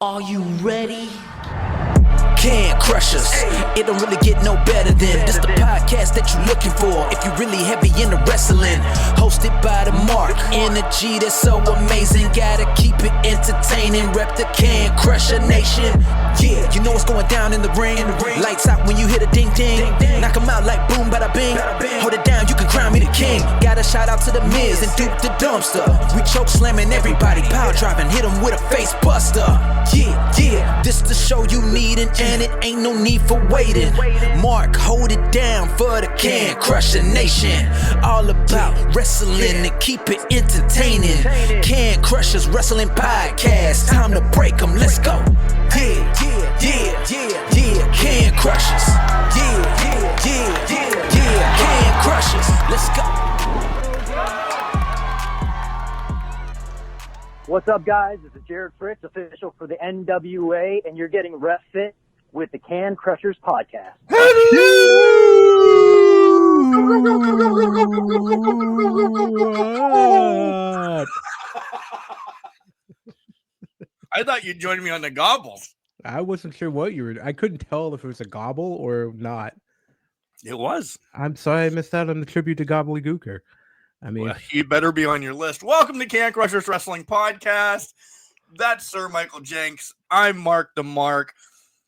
Are you ready? Can crush us. It don't really get no better than this. The podcast that you're looking for if you're really heavy into wrestling. Hosted by the Mark. Energy that's so amazing. Gotta keep it entertaining. Rep the Can Crusher Nation. Yeah, you know what's going down in the ring. Lights out when you hit a ding ding. Knock 'em out like boom bada bing. Hold it down, you can crown me the king. Got a shout out to the Miz and Duke the Dumpster. We choke slamming everybody. Power driving, hit 'em with a face buster. Yeah, this the show you need and it ain't no need for waiting. Mark, hold it down for the Can Crusher Nation. All about wrestling and keep it entertaining. Can Crushers Wrestling Podcast. Time to break 'em, let's go. Yeah, Can Crushers. Yeah, Can Crushers. Let's go. What's up, guys? This is Jared Fritz, official for the NWA, and you're getting Ref Fit with the Can Crushers Podcast. I thought you'd join me on the gobbles. I wasn't sure what you were. I couldn't tell if it was a gobble or not. It was. I'm sorry I missed out on the tribute to Gobbledygooker. I mean, well, he better be on your list. Welcome to Can Crushers Wrestling Podcast. That's Sir Michael Jenks. I'm Mark the Mark.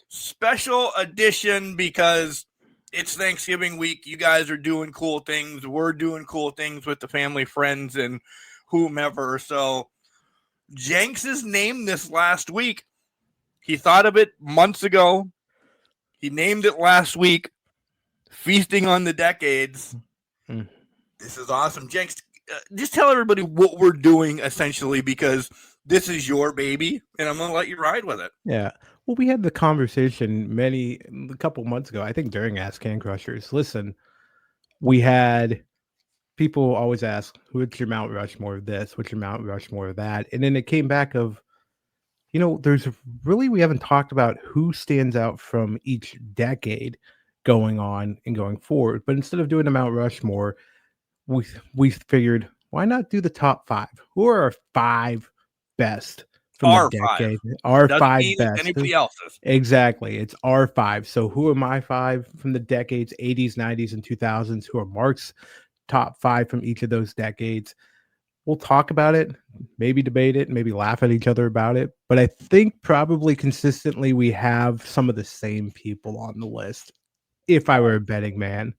Special edition because it's Thanksgiving week. You guys are doing cool things. We're doing cool things with the family, friends, and whomever. So Jenks is named this last week. He thought of it months ago. He named it last week. Feasting on the decades. This is awesome. Jenks, just tell everybody what we're doing essentially because this is your baby and I'm going to let you ride with it. Yeah. Well, we had the conversation a couple months ago, I think during Ask Can Crushers. Listen, we had people always ask, what's your Mount Rushmore of this? What's your Mount Rushmore of that? And then it came back of, we haven't talked about who stands out from each decade going on and going forward. But instead of doing a Mount Rushmore, we figured, why not do the top five? Who are our five best from our the decade? Five. Our Doesn't five mean best. Anybody else's. Exactly. It's our five. So who are my five from the decades, 80s, 90s, and 2000s? Who are Mark's top five from each of those decades? We'll talk about it, maybe debate it, maybe laugh at each other about it. But I think probably consistently we have some of the same people on the list, if I were a betting man.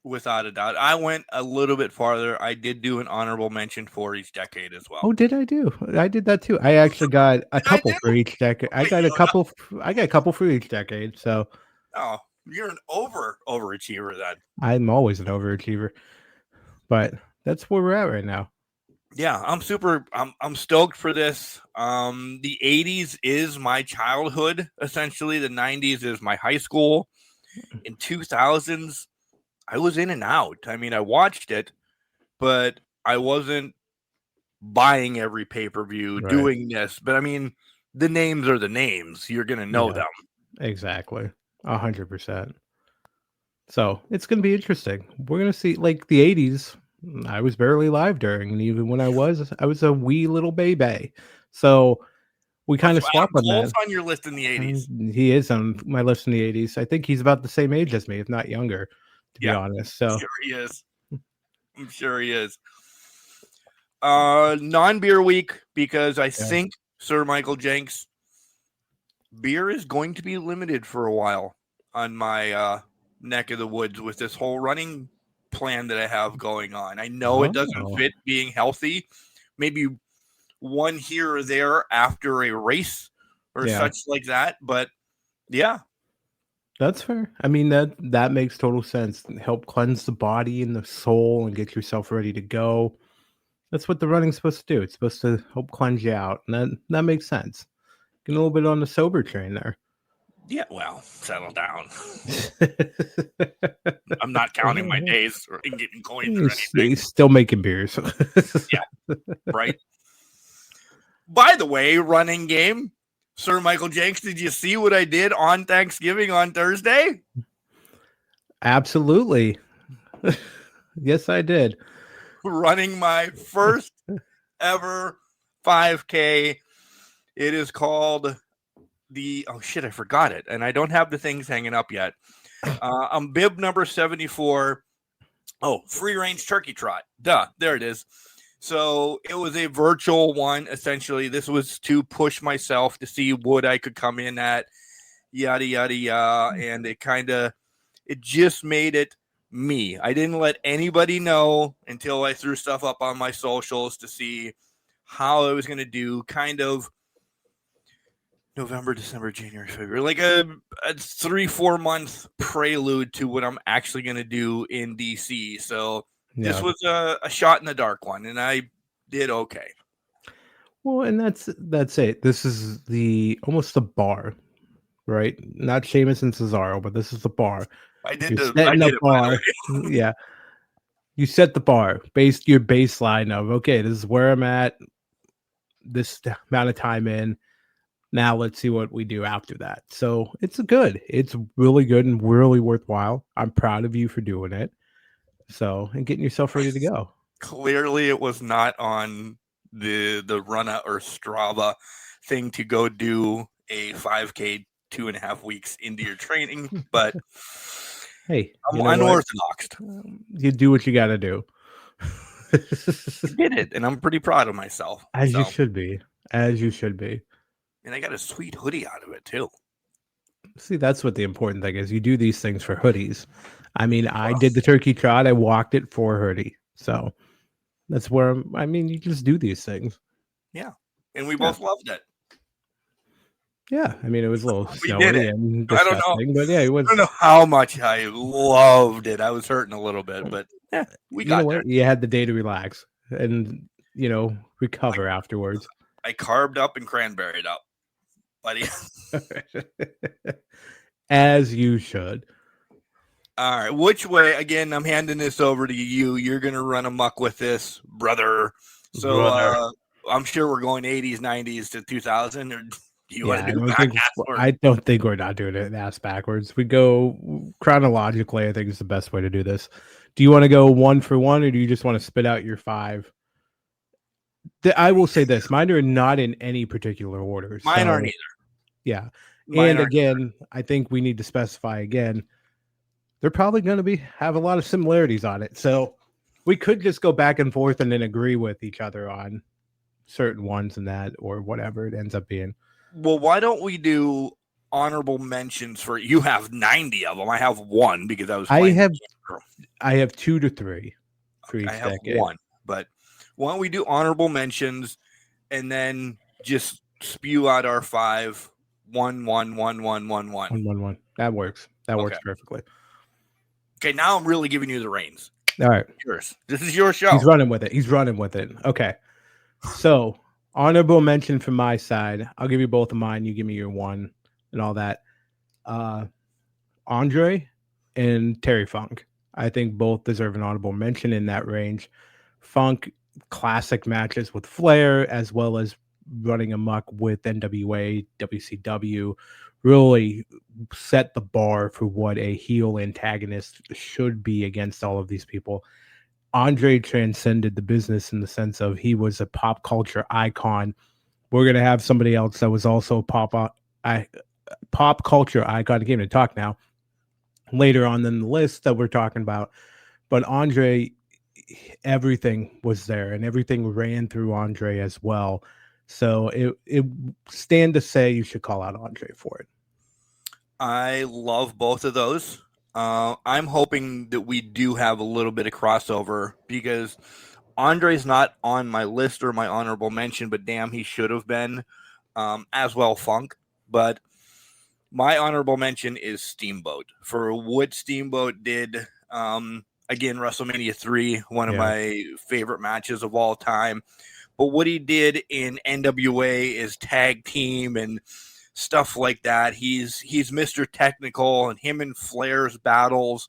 Without a doubt. I went a little bit farther. I did do an honorable mention for each decade as well. Oh, did I do? I did that too. I actually got a couple for each decade. I got a couple for each decade. So, oh, you're an overachiever then. I'm always an overachiever, but that's where we're at right now. Yeah, I'm stoked for this. The 80s is my childhood, essentially. The 90s is my high school. In 2000s, I was in and out. I mean, I watched it, but I wasn't buying every pay-per-view, doing this. But I mean, the names are the names. You're going to know them. Exactly. 100%. So it's going to be interesting. We're going to see, like, the 80s, I was barely alive during, and even when I was a wee little baby. So we kind of swap on that. On your list in the 80s. He is on my list in the 80s. I think he's about the same age as me, if not younger, to be honest. So I'm sure he is. Non-beer week, because I think Sir Michael Jenks, beer is going to be limited for a while on my neck of the woods with this whole running plan that I have going on. I know it doesn't fit being healthy. Maybe one here or there after a race or such like that. But yeah. That's fair. I mean, that makes total sense. Help cleanse the body and the soul and get yourself ready to go. That's what the running's supposed to do. It's supposed to help cleanse you out. And that makes sense. Get a little bit on the sober train there. Yeah, well, settle down. I'm not counting my days or getting coins or anything. He's still making beers. Yeah, right. By the way, running game, Sir Michael Jenks, did you see what I did on Thanksgiving on Thursday? Absolutely. Yes, I did. Running my first ever 5K. It is called oh shit, I forgot it, and I don't have the things hanging up yet. I'm bib number 74. Oh, free range turkey trot. Duh, there it is. So it was a virtual one. Essentially, this was to push myself to see what I could come in at, yada yada yada, and it just made it me. I didn't let anybody know until I threw stuff up on my socials to see how I was going to do. Kind of November, December, January, February, like a 3-4 month prelude to what I'm actually going to do in DC. So this was a shot in the dark one, and I did okay. Well, and that's it. This is almost the bar, right? Not Sheamus and Cesaro, but this is the bar. I did the bar. Yeah. You set the bar, based your baseline of, okay, this is where I'm at, this amount of time in. Now let's see what we do after that. So it's really good and really worthwhile. I'm proud of you for doing it. So, and getting yourself ready to go. Clearly it was not on the Runna or Strava thing to go do a 5K 2.5 weeks into your training, but hey, I'm unorthodox. You do what you got to do. I did it, and I'm pretty proud of myself. As you should be. And I got a sweet hoodie out of it too. See, that's what the important thing is. You do these things for hoodies. I mean, I did the turkey trot. I walked it for a hoodie. So that's where you just do these things. Yeah. And we both loved it. Yeah. I mean, it was a little snowy and disgusting, I don't know. But yeah, it was. I don't know how much I loved it. I was hurting a little bit, but we got there. You had the day to relax and, recover afterwards. I carved up and cranberried up, buddy. As you should. All right. Which way? Again, I'm handing this over to you. You're going to run amok with this, brother. So I'm sure we're going 80s, 90s to 2000. Or do you want to do I don't think we're not doing it ass backwards. We go chronologically, I think is the best way to do this. Do you want to go one for one, or do you just want to spit out your 5? I will say this. Mine are not in any particular order. Mine aren't either. Yeah. And again, I think we need to specify again, they're probably going to have a lot of similarities on it. So we could just go back and forth and then agree with each other on certain ones and that, or whatever it ends up being. Well, why don't we do honorable mentions for, you have 90 of them. I have 1 because I have 2 to 3 for each decade. 1, but why don't we do honorable mentions and then just spew out our 5, 1, 1, 1, 1, 1, 1. 1, 1. That works. That works perfectly. Okay, now I'm really giving you the reins. All right. Yours. This is your show. He's running with it. Okay. So, honorable mention from my side. I'll give you both of mine. You give me your 1 and all that. Andre and Terry Funk. I think both deserve an honorable mention in that range. Funk, classic matches with Flair, as well as running amok with NWA, WCW, really set the bar for what a heel antagonist should be against all of these people. Andre transcended the business in the sense of he was a pop culture icon. We're going to have somebody else that was also a pop culture icon. I can't even talk now. Later on in the list that we're talking about. But Andre, everything was there and everything ran through Andre as well. So it stand to say you should call out Andre for it. I love both of those. I'm hoping that we do have a little bit of crossover because Andre's not on my list or my honorable mention, but damn, he should have been, as well Funk. But my honorable mention is Steamboat for what Steamboat did. Again, WrestleMania 3, one of my favorite matches of all time. But what he did in NWA is tag team and stuff like that. He's Mr. Technical, and him and Flair's battles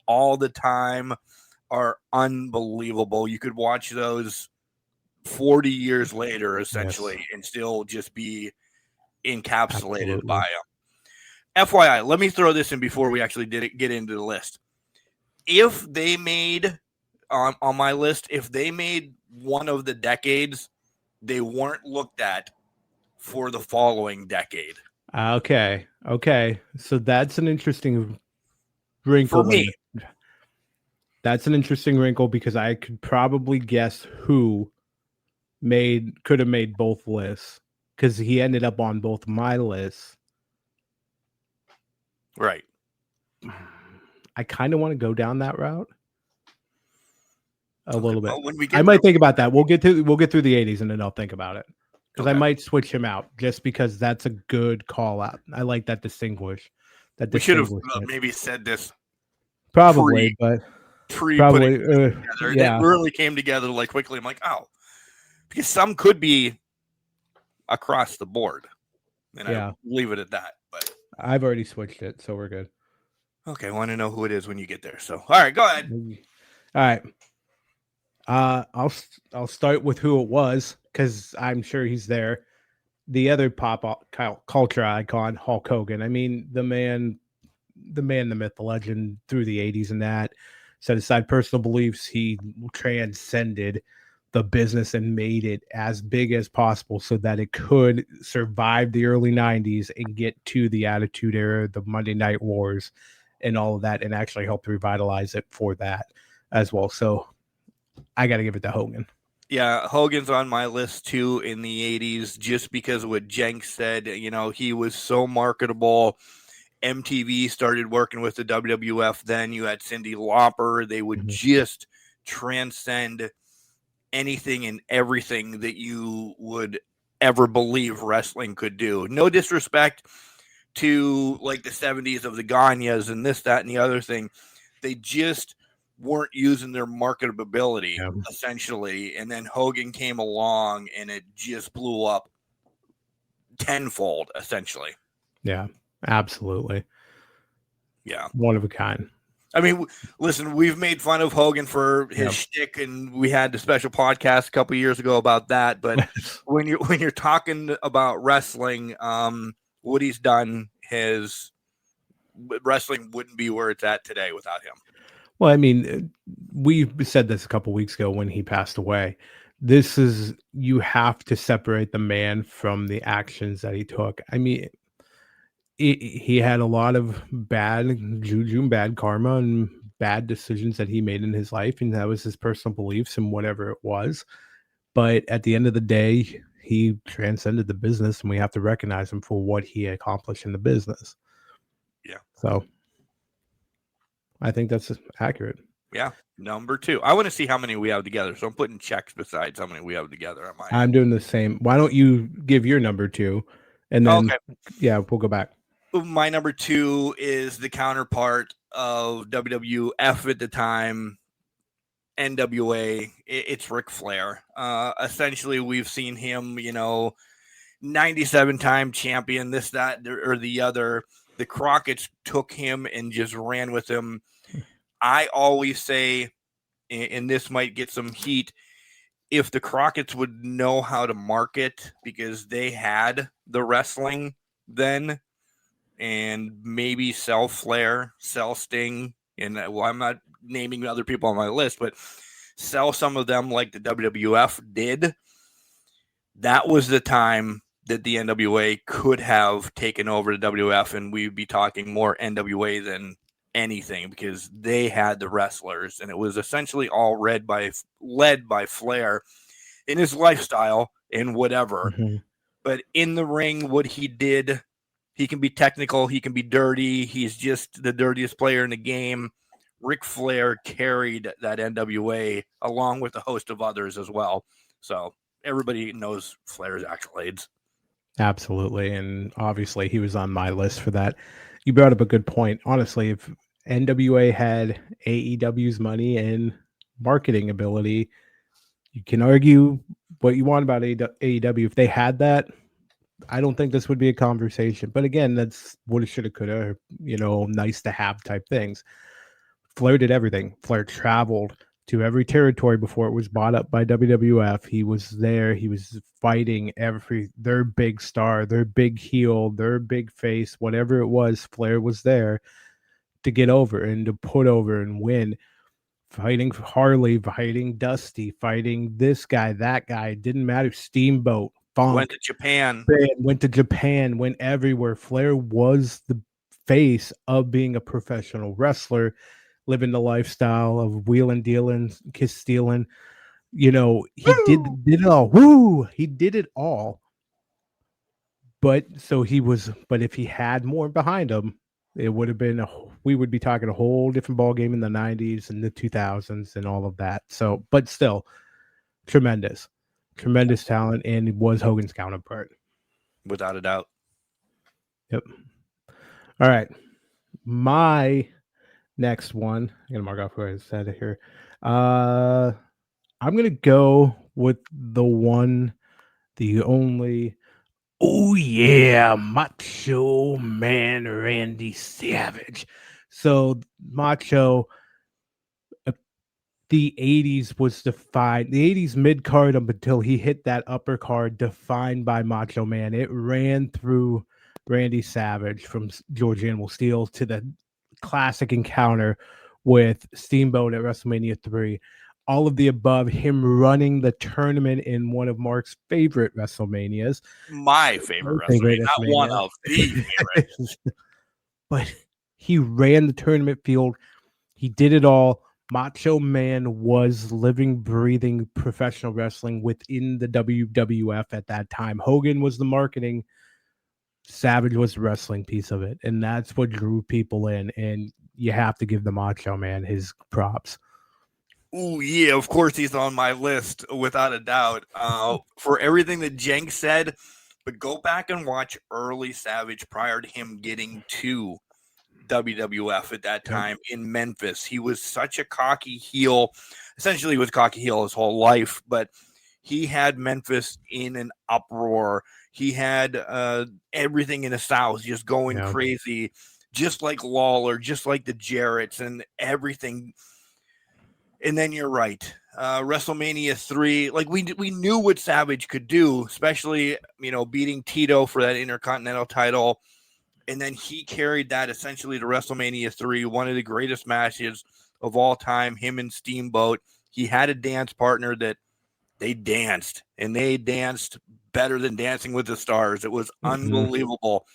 all the time are unbelievable. You could watch those 40 years later, essentially, and still just be encapsulated by them. FYI, let me throw this in before we actually get into the list. If they made, on my list, if they made one of the decades, they weren't looked at for the following decade. Okay. So that's an interesting wrinkle. For me. That's an interesting wrinkle because I could probably guess who could have made both lists because he ended up on both my lists. Right. I kind of want to go down that route a little bit. Well, when we get I might there, think about that. We'll get through the 80s and then I'll think about it because I Okay. might switch him out just because that's a good call out. I like that distinguish. We should have maybe said this probably, but putting it together. yeah. It really came together like quickly. I'm like, oh, because some could be across the board, and I leave it at that. But I've already switched it, so we're good. Okay, I want to know who it is when you get there. So, all right, go ahead. All right. I'll start with who it was because I'm sure he's there. The other pop culture icon, Hulk Hogan. I mean, the man, the myth, the legend through the 80s and that. Set aside personal beliefs, he transcended the business and made it as big as possible so that it could survive the early 90s and get to the Attitude Era, the Monday Night Wars, and all of that, and actually helped revitalize it for that as well. So I got to give it to Hogan. Yeah, Hogan's on my list too in the 80s just because of what Jenks said. You know, he was so marketable. MTV started working with the WWF. Then you had Cyndi Lauper. They would just transcend anything and everything that you would ever believe wrestling could do. No disrespect to like the 70s of the Ganyas and this, that, and the other thing. They just weren't using their marketability essentially. And then Hogan came along and it just blew up tenfold essentially. Yeah, absolutely. Yeah. One of a kind. I mean, listen, we've made fun of Hogan for his shtick, and we had the special podcast a couple of years ago about that. But when you're talking about wrestling, what he's done, his wrestling wouldn't be where it's at today without him. Well, I mean, we said this a couple of weeks ago when he passed away. You have to separate the man from the actions that he took. I mean, he had a lot of bad juju and bad karma and bad decisions that he made in his life, and that was his personal beliefs and whatever it was. But at the end of the day, he transcended the business, and we have to recognize him for what he accomplished in the business. Yeah. So I think that's accurate. Yeah. Number 2. I want to see how many we have together. So I'm putting checks besides how many we have together. I'm doing the same. Why don't you give your number 2? And then, we'll go back. My number 2 is the counterpart of WWF at the time, NWA. It's Ric Flair. Essentially, we've seen him, 97-time champion, this, that, or the other. The Crockett's took him and just ran with him. I always say, and this might get some heat, if the Crockett's would know how to market, because they had the wrestling then, and maybe sell Flair, sell Sting, and I'm not naming other people on my list, but sell some of them like the WWF did. That was the time that the NWA could have taken over the WWF, and we'd be talking more NWA than anything because they had the wrestlers, and it was essentially all led by Flair in his lifestyle and whatever. But in the ring, what he did, he can be technical, he can be dirty, he's just the dirtiest player in the game. Ric Flair carried that NWA along with a host of others as well. So everybody knows Flair's accolades. Absolutely. And obviously he was on my list for that. You brought up a good point. Honestly, if NWA had AEW's money and marketing ability, you can argue what you want about AEW. If they had that, I don't think this would be a conversation. But again, that's woulda, shoulda, coulda, nice to have type things. Flair did everything. Flair traveled to every territory before it was bought up by WWF. He was there. He was fighting their big star, their big heel, their big face, whatever it was. Flair was there to get over and to put over and win. Fighting Harley, fighting Dusty, fighting this guy, that guy. It didn't matter. Steamboat. Funk. Went to Japan. Went to Japan, went everywhere. Flair was the face of being a professional wrestler, living the lifestyle of wheeling, dealing, kiss stealing. He did it all. Woo! He did it all. But if he had more behind him, it would have been we would be talking a whole different ball game in the 90s and the 2000s and all of that. So, but still, tremendous talent, and it was Hogan's counterpart. Without a doubt. Yep. All right. My next one, I'm gonna mark off where I said it here. I'm gonna go with the one, the only. Oh yeah, Macho Man Randy Savage. So Macho, the 80s was defined. The 80s mid card up until he hit that upper card, defined by Macho Man. It ran through Randy Savage from George Animal Steel to the classic encounter with Steamboat at WrestleMania 3. All of the above, him running the tournament in one of Mark's favorite WrestleManias. My favorite WrestleMania, not one of the favorites. But he ran the tournament field. He did it all. Macho Man was living, breathing professional wrestling within the WWF at that time. Hogan was the marketing. Savage was the wrestling piece of it. And that's what drew people in. And you have to give the Macho Man his props. Oh, yeah, of course he's on my list, without a doubt. For everything that Jenks said, but go back and watch early Savage prior to him getting to WWF at that time in Memphis. He was such a cocky heel. Essentially, he was cocky heel his whole life, but he had Memphis in an uproar. He had everything in the South just going crazy, just like Lawler, just like the Jarretts and everything. And then you're right. WrestleMania 3, like we knew what Savage could do, especially, beating Tito for that Intercontinental title. And then he carried that essentially to WrestleMania 3, one of the greatest matches of all time, him and Steamboat. He had a dance partner that they danced, and they danced better than Dancing with the Stars. It was unbelievable.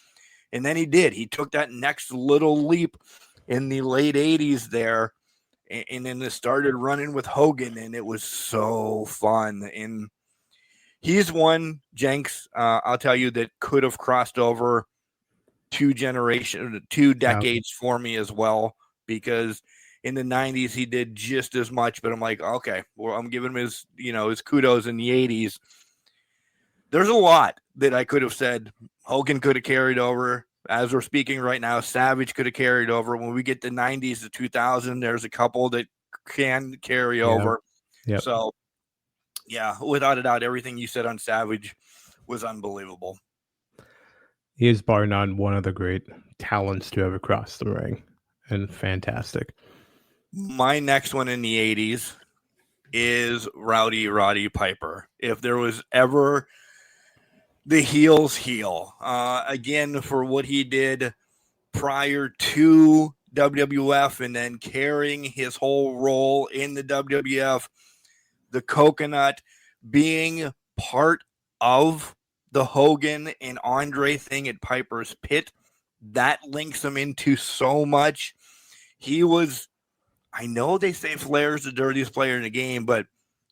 And then he did. He took that next little leap in the late 80s there, and then it started running with Hogan, and it was so fun. And he's one, Jenks, I'll tell you, that could have crossed over 2 decades for me as well, because in the 90s he did just as much, but I'm like, okay, well, I'm giving him his kudos in the 80s. There's a lot that I could have said. Hogan could have carried over. As we're speaking right now, Savage could have carried over. When we get the 90s to 2000, there's a couple that can carry over. Yep. So, yeah, without a doubt, everything you said on Savage was unbelievable. He is bar none one of the great talents to ever cross the ring, and fantastic. My next one in the 80s is Rowdy Roddy Piper. If there was ever the heel's heel, again, for what he did prior to WWF and then carrying his whole role in the WWF, the coconut, being part of the Hogan and Andre thing at Piper's Pit, that links him into so much. He was, I know they say Flair's the dirtiest player in the game, but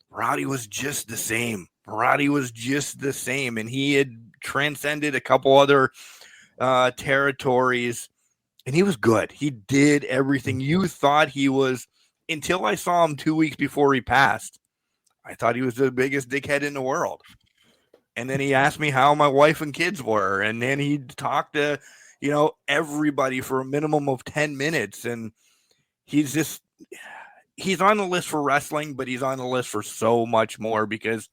Rowdy was just the same. And he had transcended a couple other territories, and he was good. He did everything you thought he was, until I saw him 2 weeks before he passed. I thought he was the biggest dickhead in the world. And then he asked me how my wife and kids were. And then he talked to, everybody for a minimum of 10 minutes. And he's on the list for wrestling, but he's on the list for so much more, because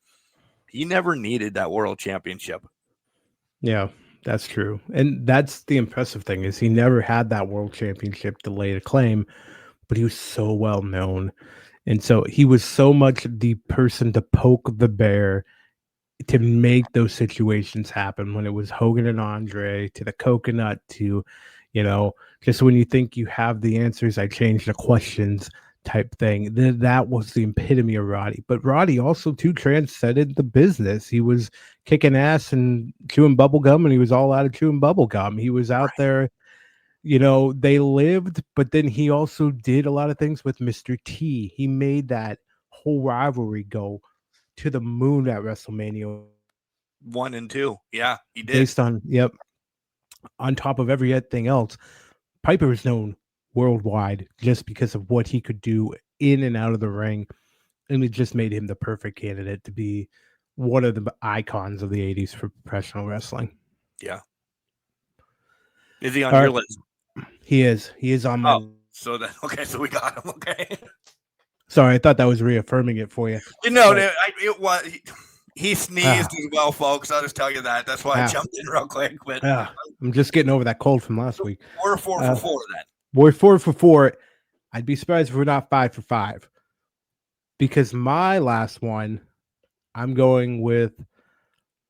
he never needed that world championship. Yeah, that's true. And that's the impressive thing, is he never had that world championship to lay to claim, but he was so well known. And so he was so much the person to poke the bear, to make those situations happen, when it was Hogan and Andre, to the coconut, to, just when you think you have the answers, I change the questions, type thing. That was the epitome of Roddy. But Roddy also too transcended the business. He was kicking ass and chewing bubble gum, and he was all out of chewing bubble gum. He was out there, they lived, but then he also did a lot of things with Mr. T. He made that whole rivalry go to the moon at WrestleMania 1 and 2. Yeah, he did. based on on top of everything else. Piper is known worldwide just because of what he could do in and out of the ring, and it just made him the perfect candidate to be one of the icons of the 80s for professional wrestling. Yeah. Is he on your list? He is on my so we got him. Okay. Sorry, I thought that was reaffirming it for you. It was. He sneezed as well, folks. I'll just tell you that. That's why I jumped in real quick. But I'm just getting over that cold from last week. We're 4 for 4 then. We're 4 for 4. I'd be surprised if we're not 5 for 5. Because my last one, I'm going with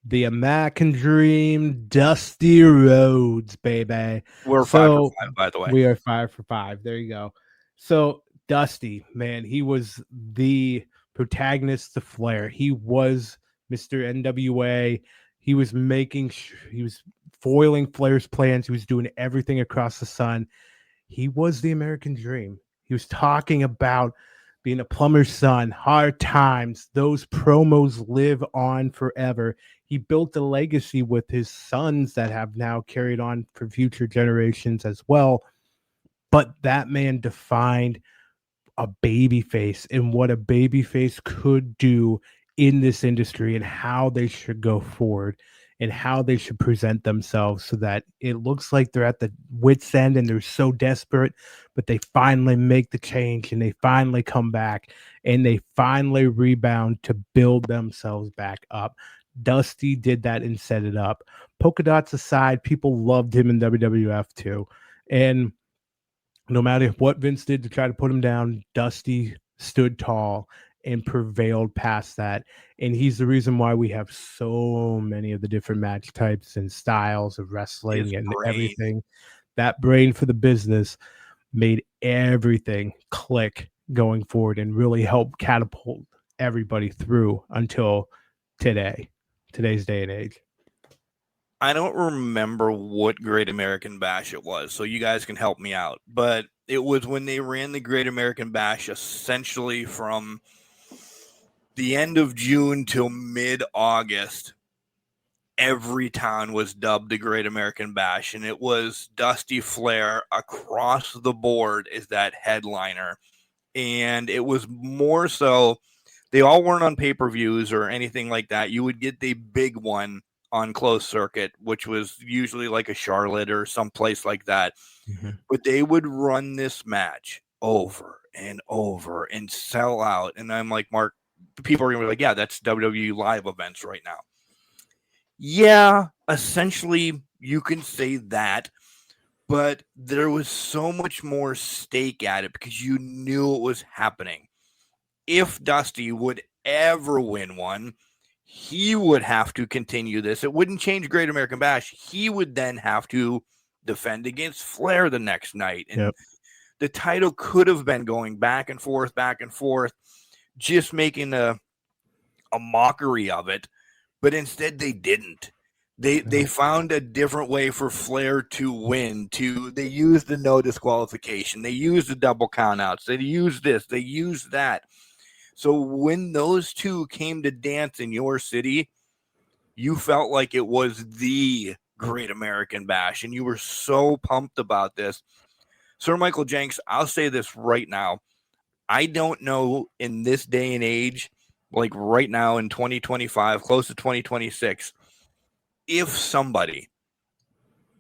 the American Dream, Dusty Rhodes, baby. We're 5 for 5, by the way. We are 5 for 5. There you go. So Dusty, man, he was the protagonist of Flair. He was Mr. NWA. He was he was foiling Flair's plans. He was doing everything across the sun. He was the American Dream. He was talking about being a plumber's son, hard times. Those promos live on forever. He built a legacy with his sons that have now carried on for future generations as well. But that man defined a babyface and what a babyface could do in this industry and how they should go forward and how they should present themselves so that it looks like they're at the wit's end and they're so desperate, but they finally make the change and they finally come back and they finally rebound to build themselves back up. Dusty did that and set it up. Polka dots aside, people loved him in WWF too. And no matter what Vince did to try to put him down, Dusty stood tall and prevailed past that. And he's the reason why we have so many of the different match types and styles of wrestling and everything. That brain for the business made everything click going forward and really helped catapult everybody through until today's day and age. I don't remember what Great American Bash it was, so you guys can help me out. But it was when they ran the Great American Bash essentially from the end of June till mid-August. Every town was dubbed the Great American Bash, and it was Dusty Flair across the board as that headliner. And it was more so, they all weren't on pay-per-views or anything like that. You would get the big one on closed circuit, which was usually like a Charlotte or someplace like that. Mm-hmm. But they would run this match over and over and sell out. And I'm like, Mark, people are going to be like, yeah, that's WWE live events right now. Yeah, essentially you can say that, but there was so much more stake at it because you knew it was happening. If Dusty would ever win one, he would have to continue this. It wouldn't change Great American Bash. He would then have to defend against Flair the next night. And the title could have been going back and forth, just making a mockery of it. But instead they didn't. They found a different way for Flair to win. They used the no disqualification. They used the double countouts. They used this. They used that. So when those two came to dance in your city, you felt like it was the Great American Bash, and you were so pumped about this. Sir Michael Jenks, I'll say this right now. I don't know in this day and age, like right now in 2025, close to 2026, if somebody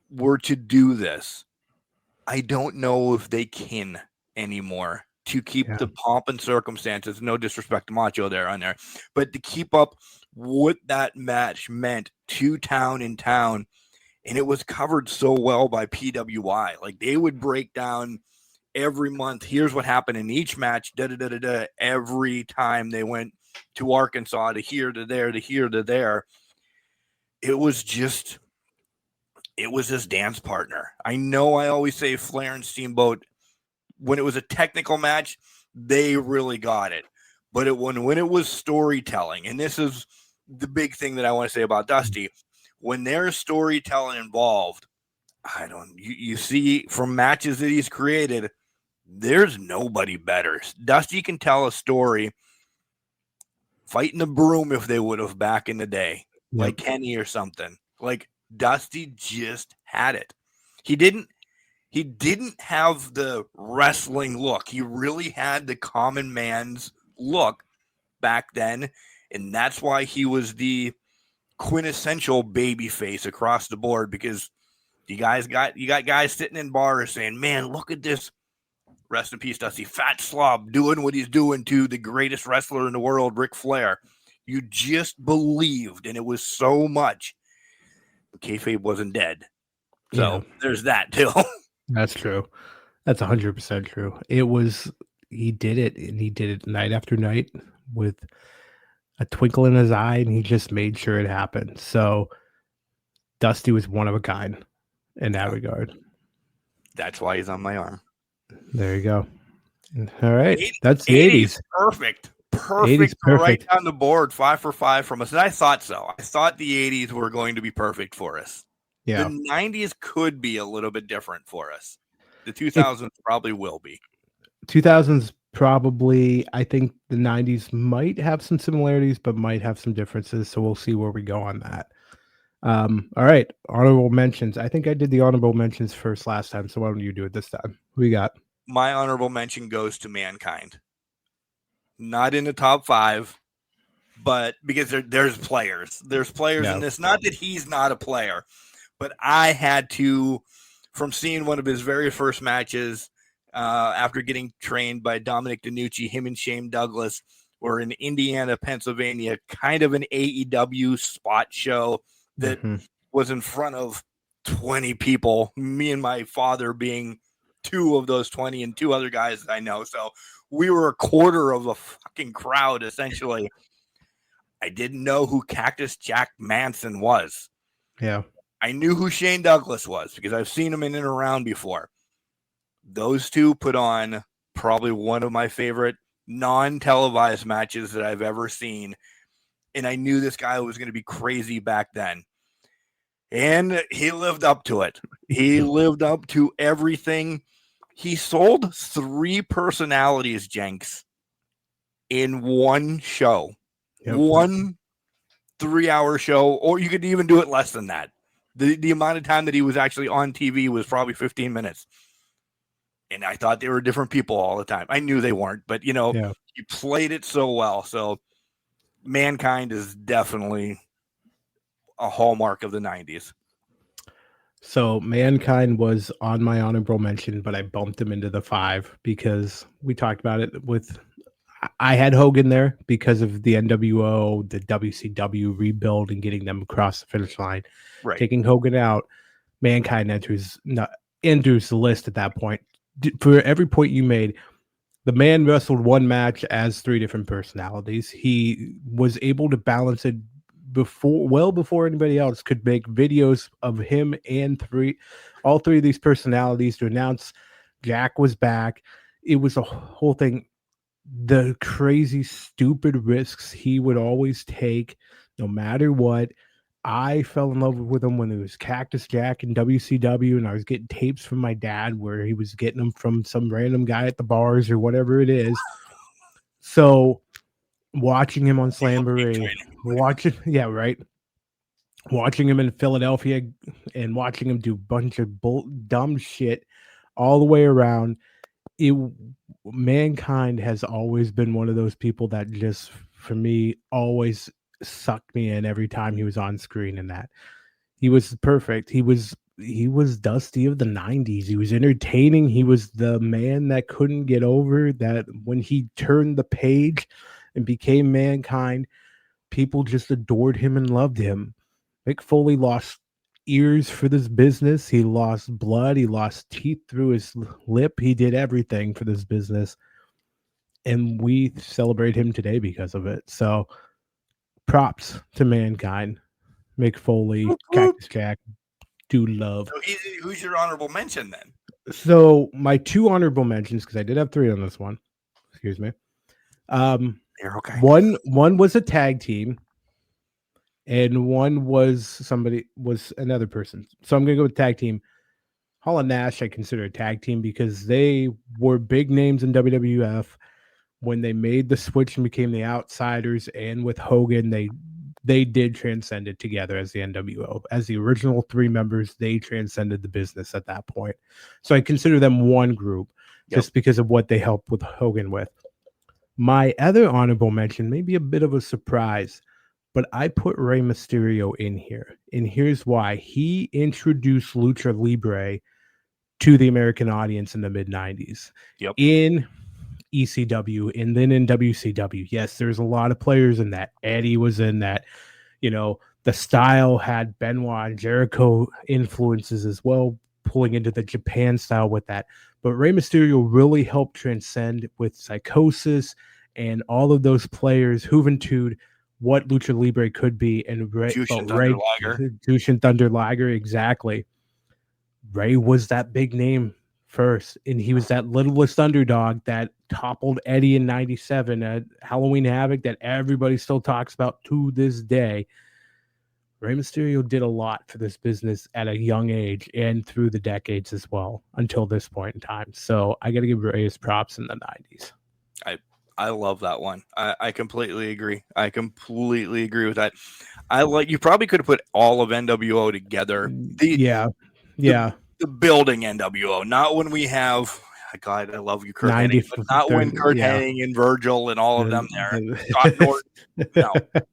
were to do this, I don't know if they can anymore. To keep the pomp and circumstances, no disrespect to Macho there on there, but to keep up what that match meant to town in town. And it was covered so well by PWI. Like they would break down every month. Here's what happened in each match. Every time they went to Arkansas, to here, to there, to here, to there. It was his dance partner. I know I always say Flair and Steamboat. When it was a technical match, they really got it. But when it was storytelling, and this is the big thing that I want to say about Dusty, when there's storytelling involved, you see from matches that he's created, there's nobody better. Dusty can tell a story fighting a broom if they would have back in the day, like Kenny or something. Like Dusty just had it. He didn't have the wrestling look. He really had the common man's look back then, and that's why he was the quintessential baby face across the board, because you got guys sitting in bars saying, "Man, look at this, rest in peace, Dusty, fat slob doing what he's doing to the greatest wrestler in the world, Ric Flair." You just believed, and it was so much. Kayfabe wasn't dead. So there's that too. That's true. That's 100% true. He did it, and he did it night after night with a twinkle in his eye, and he just made sure it happened. So Dusty was one of a kind in that regard. That's why he's on my arm. There you go. All right. That's the 80s. Perfect. Perfect. Right down the board. 5 for 5 from us. And I thought so. I thought the 80s were going to be perfect for us. Yeah. The 90s could be a little bit different for us. The 2000s probably will be. 2000s probably. I think the 90s might have some similarities, but might have some differences. So we'll see where we go on that. All right. Honorable mentions. I think I did the honorable mentions first last time. So why don't you do it this time? Who you got? My honorable mention goes to Mankind. Not in the top 5, but because there's players. There's players in this. Not that he's not a player, but I had to, from seeing one of his very first matches after getting trained by Dominic DiNucci, him and Shane Douglas were in Indiana, Pennsylvania, kind of an AEW spot show that was in front of 20 people, me and my father being 2 of those 20 and 2 other guys that I know. So we were a quarter of a fucking crowd, essentially. I didn't know who Cactus Jack Manson was. Yeah. I knew who Shane Douglas was because I've seen him in and around before. Those 2 put on probably one of my favorite non-televised matches that I've ever seen. And I knew this guy was going to be crazy back then. And he lived up to it. He lived up to everything. He sold 3 personalities, Jenks, in one show. Yep. 1 3-hour show, or you could even do it less than that. The amount of time that he was actually on TV was probably 15 minutes. And I thought they were different people all the time. I knew they weren't, but, he played it so well. So Mankind is definitely a hallmark of the 90s. So Mankind was on my honorable mention, but I bumped him into the 5 because we talked about it I had Hogan there because of the NWO, the WCW rebuild and getting them across the finish line. Right. Taking Hogan out, Mankind enters the list at that point. For every point you made, the man wrestled one match as 3 different personalities. He was able to balance it before anybody else could make videos of him and all 3 of these personalities to announce Jack was back. It was a whole thing. The crazy, stupid risks he would always take, no matter what. I fell in love with him when it was Cactus Jack in WCW, and I was getting tapes from my dad where he was getting them from some random guy at the bars or whatever it is. So watching him on Slamboree, watching him in Philadelphia and watching him do a bunch of dumb shit all the way around. Mankind has always been one of those people that just, for me, always sucked me in every time he was on screen. And that he was perfect. He was Dusty of the 90s. He was entertaining. He was the man that couldn't get over that. When he turned the page and became Mankind, people just adored him and loved him. Mick Foley lost ears for this business. He lost blood. He lost teeth through his lip. He did everything for this business. And we celebrate him today because of it. So props to Mankind, Mick Foley, Cactus Jack, do love. So who's your honorable mention then? So my 2 honorable mentions, because I did have 3 on this one. Excuse me. You're okay. One was a tag team, and one was another person. So I'm gonna go with tag team. Hall and Nash, I consider a tag team because they were big names in WWF when they made the switch and became the Outsiders. And with Hogan, they did transcend it together as the NWO. As the original three members, they transcended the business at that point. So I consider them one group just because of what they helped with Hogan with. My other honorable mention may be a bit of a surprise, but I put Rey Mysterio in here. And here's why. He introduced Lucha Libre to the American audience in the mid-90s. Yep. In ECW and then in WCW. Yes, there's a lot of players in that. Eddie was in that. You know, the style had Benoit and Jericho influences as well, pulling into the Japan style with that. But Rey Mysterio really helped transcend with Psychosis and all of those players, Juventud, what Lucha Libre could be. And Jushin Thunder Liger. Jushin Thunder Liger, exactly. Ray was that big name first, and he was that littlest underdog that toppled Eddie in 97 at Halloween Havoc that everybody still talks about to this day. Rey Mysterio did a lot for this business at a young age and through the decades as well until this point in time. So I got to give Ray his props in the 90s. I love that one. I completely agree. I completely agree with that. You probably could have put all of NWO together. The building NWO, not when we have. God, I love you, Kurt Hennig, but not when Kurt Hennig and Virgil and all of them there.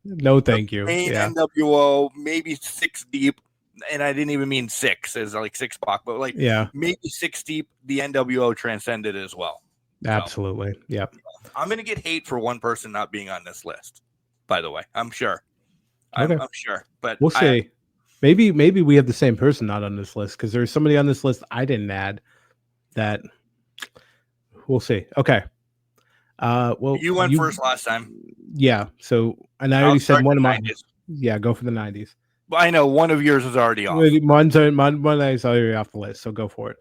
No, thank you. Main NWO, maybe 6 deep, and I didn't even mean 6 as like 6 Pac, but like maybe 6 deep. The NWO transcended as well. Absolutely, I'm gonna get hate for one person not being on this list. By the way, I'm sure. I'm sure, but we'll see. Maybe we have the same person not on this list because there's somebody on this list I didn't add that we'll see. Okay. Well, you went first last time. Yeah. So, and I already said one of my 90s. Yeah, go for the 90s. Well, I know one of yours is already off. One is already off the list, so go for it.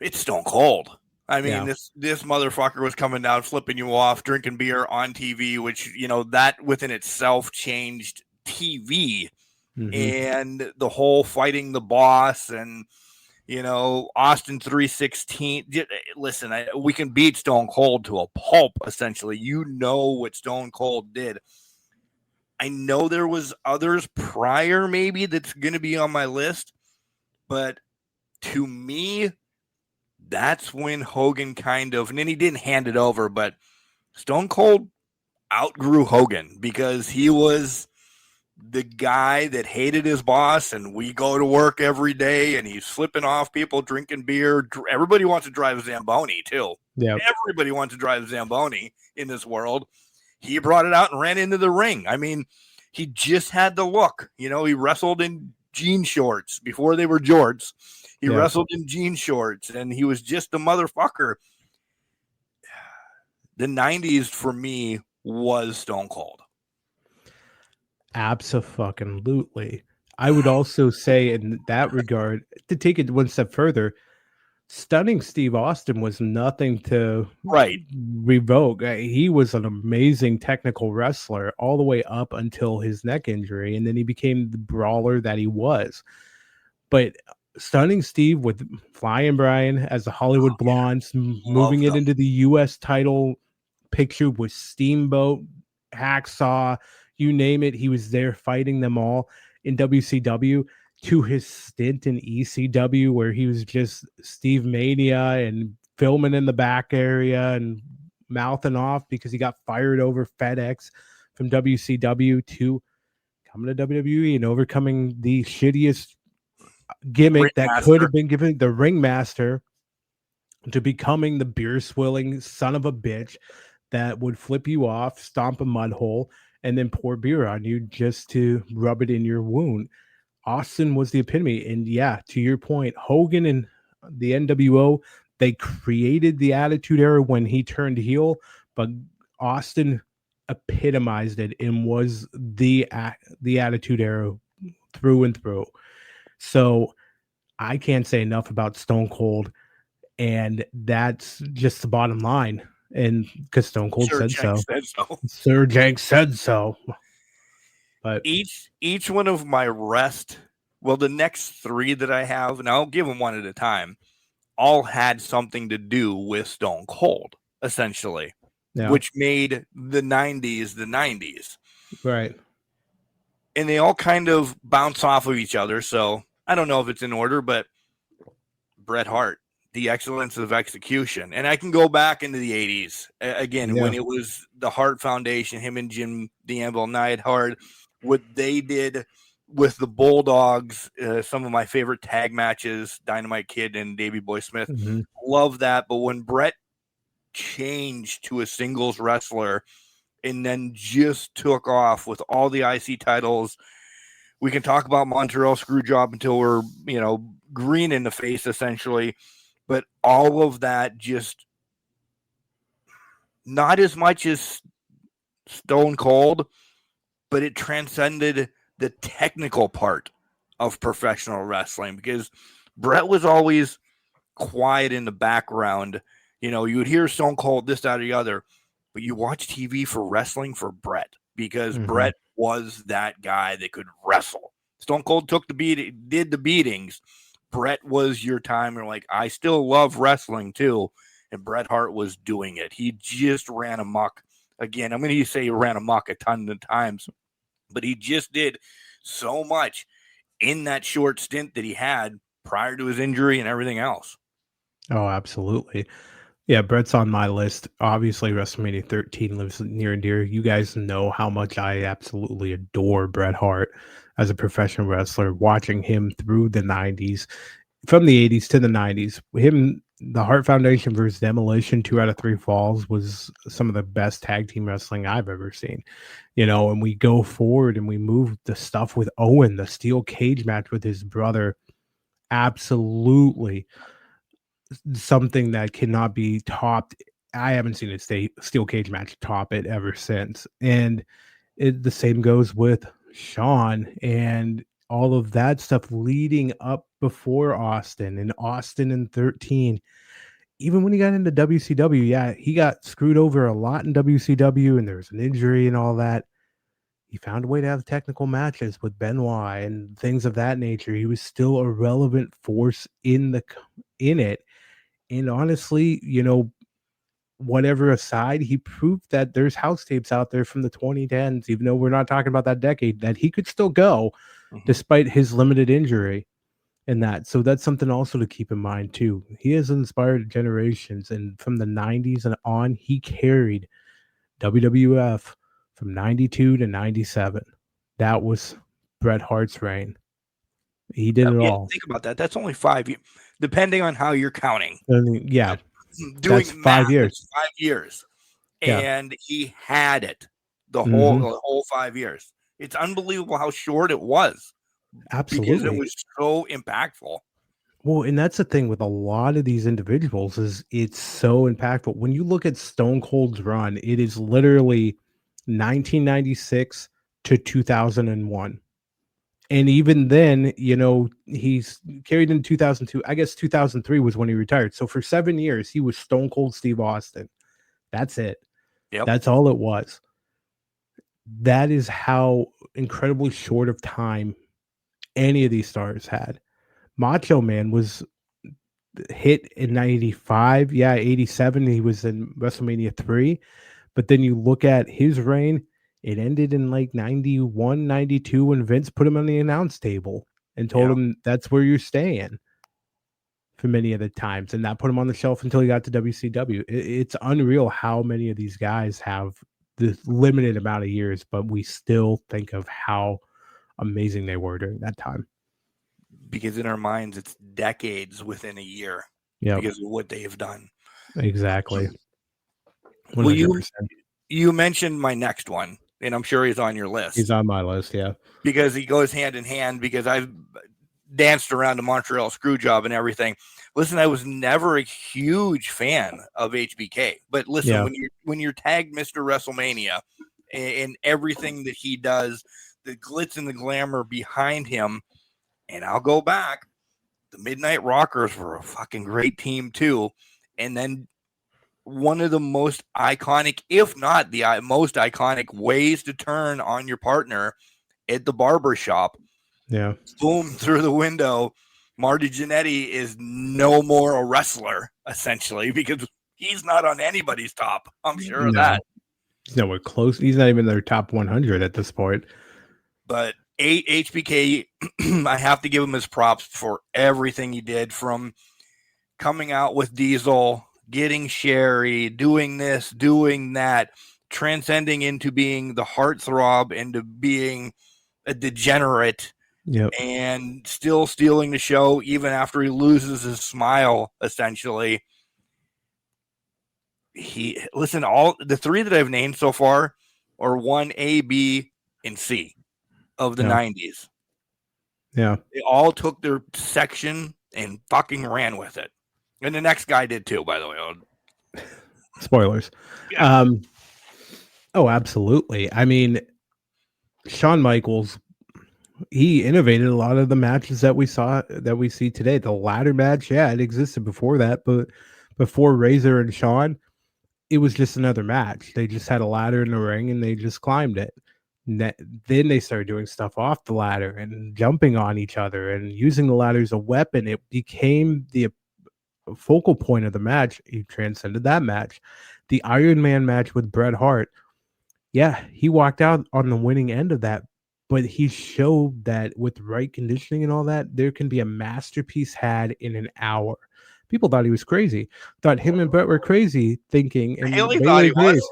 It's Stone Cold. I mean, this motherfucker was coming down, flipping you off, drinking beer on TV, which, that within itself changed TV. Mm-hmm. And the whole fighting the boss and, Austin 316. Listen, we can beat Stone Cold to a pulp, essentially. You know what Stone Cold did. I know there was others prior maybe that's going to be on my list, but to me, that's when Hogan and then he didn't hand it over, but Stone Cold outgrew Hogan because he was the guy that hated his boss, and we go to work every day and he's flipping off people, drinking beer. Everybody wants to drive a Zamboni too. Yeah, everybody wants to drive a Zamboni in this world. He brought it out and ran into the ring. I mean, he just had the look. He wrestled in jean shorts before they were jorts. He wrestled in jean shorts, and he was just a motherfucker. The 90s for me was Stone Cold. Absolutely. I would also say in that regard, to take it one step further, stunning Steve Austin was nothing to revoke. He was an amazing technical wrestler all the way up until his neck injury, and then he became the brawler that he was. But Stunning Steve with Flying Brian as the Hollywood Blondes, moving it into the U.S. title picture with Steamboat, Hacksaw, you name it. He was there fighting them all in WCW, to his stint in ECW where he was just Steve Mania and filming in the back area and mouthing off because he got fired over FedEx from WCW, to coming to WWE and overcoming the shittiest gimmick that could have been given, the ringmaster, to becoming the beer swilling son of a bitch that would flip you off, stomp a mud hole, and then pour beer on you just to rub it in your wound. Austin was the epitome. And to your point, Hogan and the NWO, they created the Attitude Era when he turned heel, but Austin epitomized it and was the Attitude Era through and through. So I can't say enough about Stone Cold, and that's just the bottom line. and because Stone Cold Sir said Jenks so. said so. Sir Jenks said so. But Each one of my the next three that I have, and I'll give them one at a time, all had something to do with Stone Cold, essentially, yeah, which made the 90s the 90s. right. And they all kind of bounce off of each other. So I don't know if it's in order, but Bret Hart, the excellence of execution. And I can go back into the 80s again when it was the Hart Foundation, him and Jim the Anvil Neidhart, what they did with the Bulldogs, some of my favorite tag matches, Dynamite Kid and Davey Boy Smith. Mm-hmm. Love that. But when Bret changed to a singles wrestler and then just took off with all the IC titles, we can talk about Montreal Screwjob until we're, green in the face, essentially. But all of that just not as much as Stone Cold, but it transcended the technical part of professional wrestling because Bret was always quiet in the background. You would hear Stone Cold, this, that, or the other, but you watch TV for wrestling for Bret because Bret was that guy that could wrestle. Stone Cold did the beatings. Bret was your time. You're like, I still love wrestling too. And Bret Hart was doing it. He just ran amok. Again, I'm going to say he ran amok a ton of times, but he just did so much in that short stint that he had prior to his injury and everything else. Oh, absolutely. Yeah, Bret's on my list. Obviously, WrestleMania 13 lives near and dear. You guys know how much I absolutely adore Bret Hart as a professional wrestler, watching him through the 90s, from the 80s to the 90s. The Hart Foundation versus Demolition, 2 out of 3 falls, was some of the best tag team wrestling I've ever seen. And we go forward and we move the stuff with Owen, the steel cage match with his brother. Absolutely something that cannot be topped. I haven't seen a steel cage match top it ever since. And the same goes with Shawn and all of that stuff leading up before Austin in 13. Even when he got into WCW, yeah, he got screwed over a lot in WCW and there was an injury and all that. He found a way to have technical matches with Benoit and things of that nature. He was still a relevant force in it. And honestly, whatever aside, he proved that there's house tapes out there from the 2010s, even though we're not talking about that decade, that he could still go despite his limited injury and that. So that's something also to keep in mind too. He has inspired generations, and from the 90s and on, he carried WWF from 92 to 97. That was Bret Hart's reign. He did it all. Think about that. That's only 5 years, depending on how you're counting. I mean, yeah. Doing That's 5 math, years. it's 5 years. Yeah. And he had it the whole 5 years. It's unbelievable how short it was. Absolutely. Because it was so impactful. Well, and that's the thing with a lot of these individuals is it's so impactful. When you look at Stone Cold's run, it is literally 1996 to 2001. And even then, he's carried in 2002. I guess 2003 was when he retired. So for 7 years, he was Stone Cold Steve Austin. That's it. Yep. That's all it was. That is how incredibly short of time any of these stars had. Macho Man was hit in 95. Yeah, 87. He was in WrestleMania 3. But then you look at his reign, it ended in like 91, 92 when Vince put him on the announce table and told him that's where you're staying for many of the times. And that put him on the shelf until he got to WCW. It's unreal how many of these guys have this limited amount of years, but we still think of how amazing they were during that time. Because in our minds, it's decades within a year. Yeah, because of what they have done. Exactly. 100%. Well, you mentioned my next one, and I'm sure he's on your list. He's on my list, yeah. Because he goes hand in hand, because I've danced around the Montreal Screwjob and everything. Listen, I was never a huge fan of HBK, but listen, when you're tagged Mr. WrestleMania and everything that he does, the glitz and the glamour behind him, and I'll go back, the Midnight Rockers were a fucking great team too. And then one of the most iconic, if not the most iconic ways to turn on your partner at the barber shop. Yeah. Boom, through the window. Marty Jannetty is no more a wrestler, essentially, because he's not on anybody's top. I'm sure of that. He's nowhere close. He's not even their top 100 at this point. But HBK, I have to give him his props for everything he did, from coming out with Diesel, getting Sherry, doing this, doing that, transcending into being the heartthrob, into being a degenerate, and still stealing the show even after he loses his smile, essentially. All the three that I've named so far are 1, A, B, and C of the 90s. Yeah. They all took their section and fucking ran with it. And the next guy did too, by the way. Spoilers. Yeah. Oh, absolutely. I mean, Shawn Michaels, he innovated a lot of the matches that we see today. The ladder match, it existed before that, but before Razor and Shawn, it was just another match. They just had a ladder in the ring and they just climbed it. Then they started doing stuff off the ladder and jumping on each other and using the ladder as a weapon. It became the focal point of the match. He transcended that match. The Iron Man match with Bret Hart, he walked out on the winning end of that, but he showed that with the right conditioning and all that, there can be a masterpiece had in an hour. People thought he was crazy. Thought him and Bret were crazy, thinking, and Haley thought he was.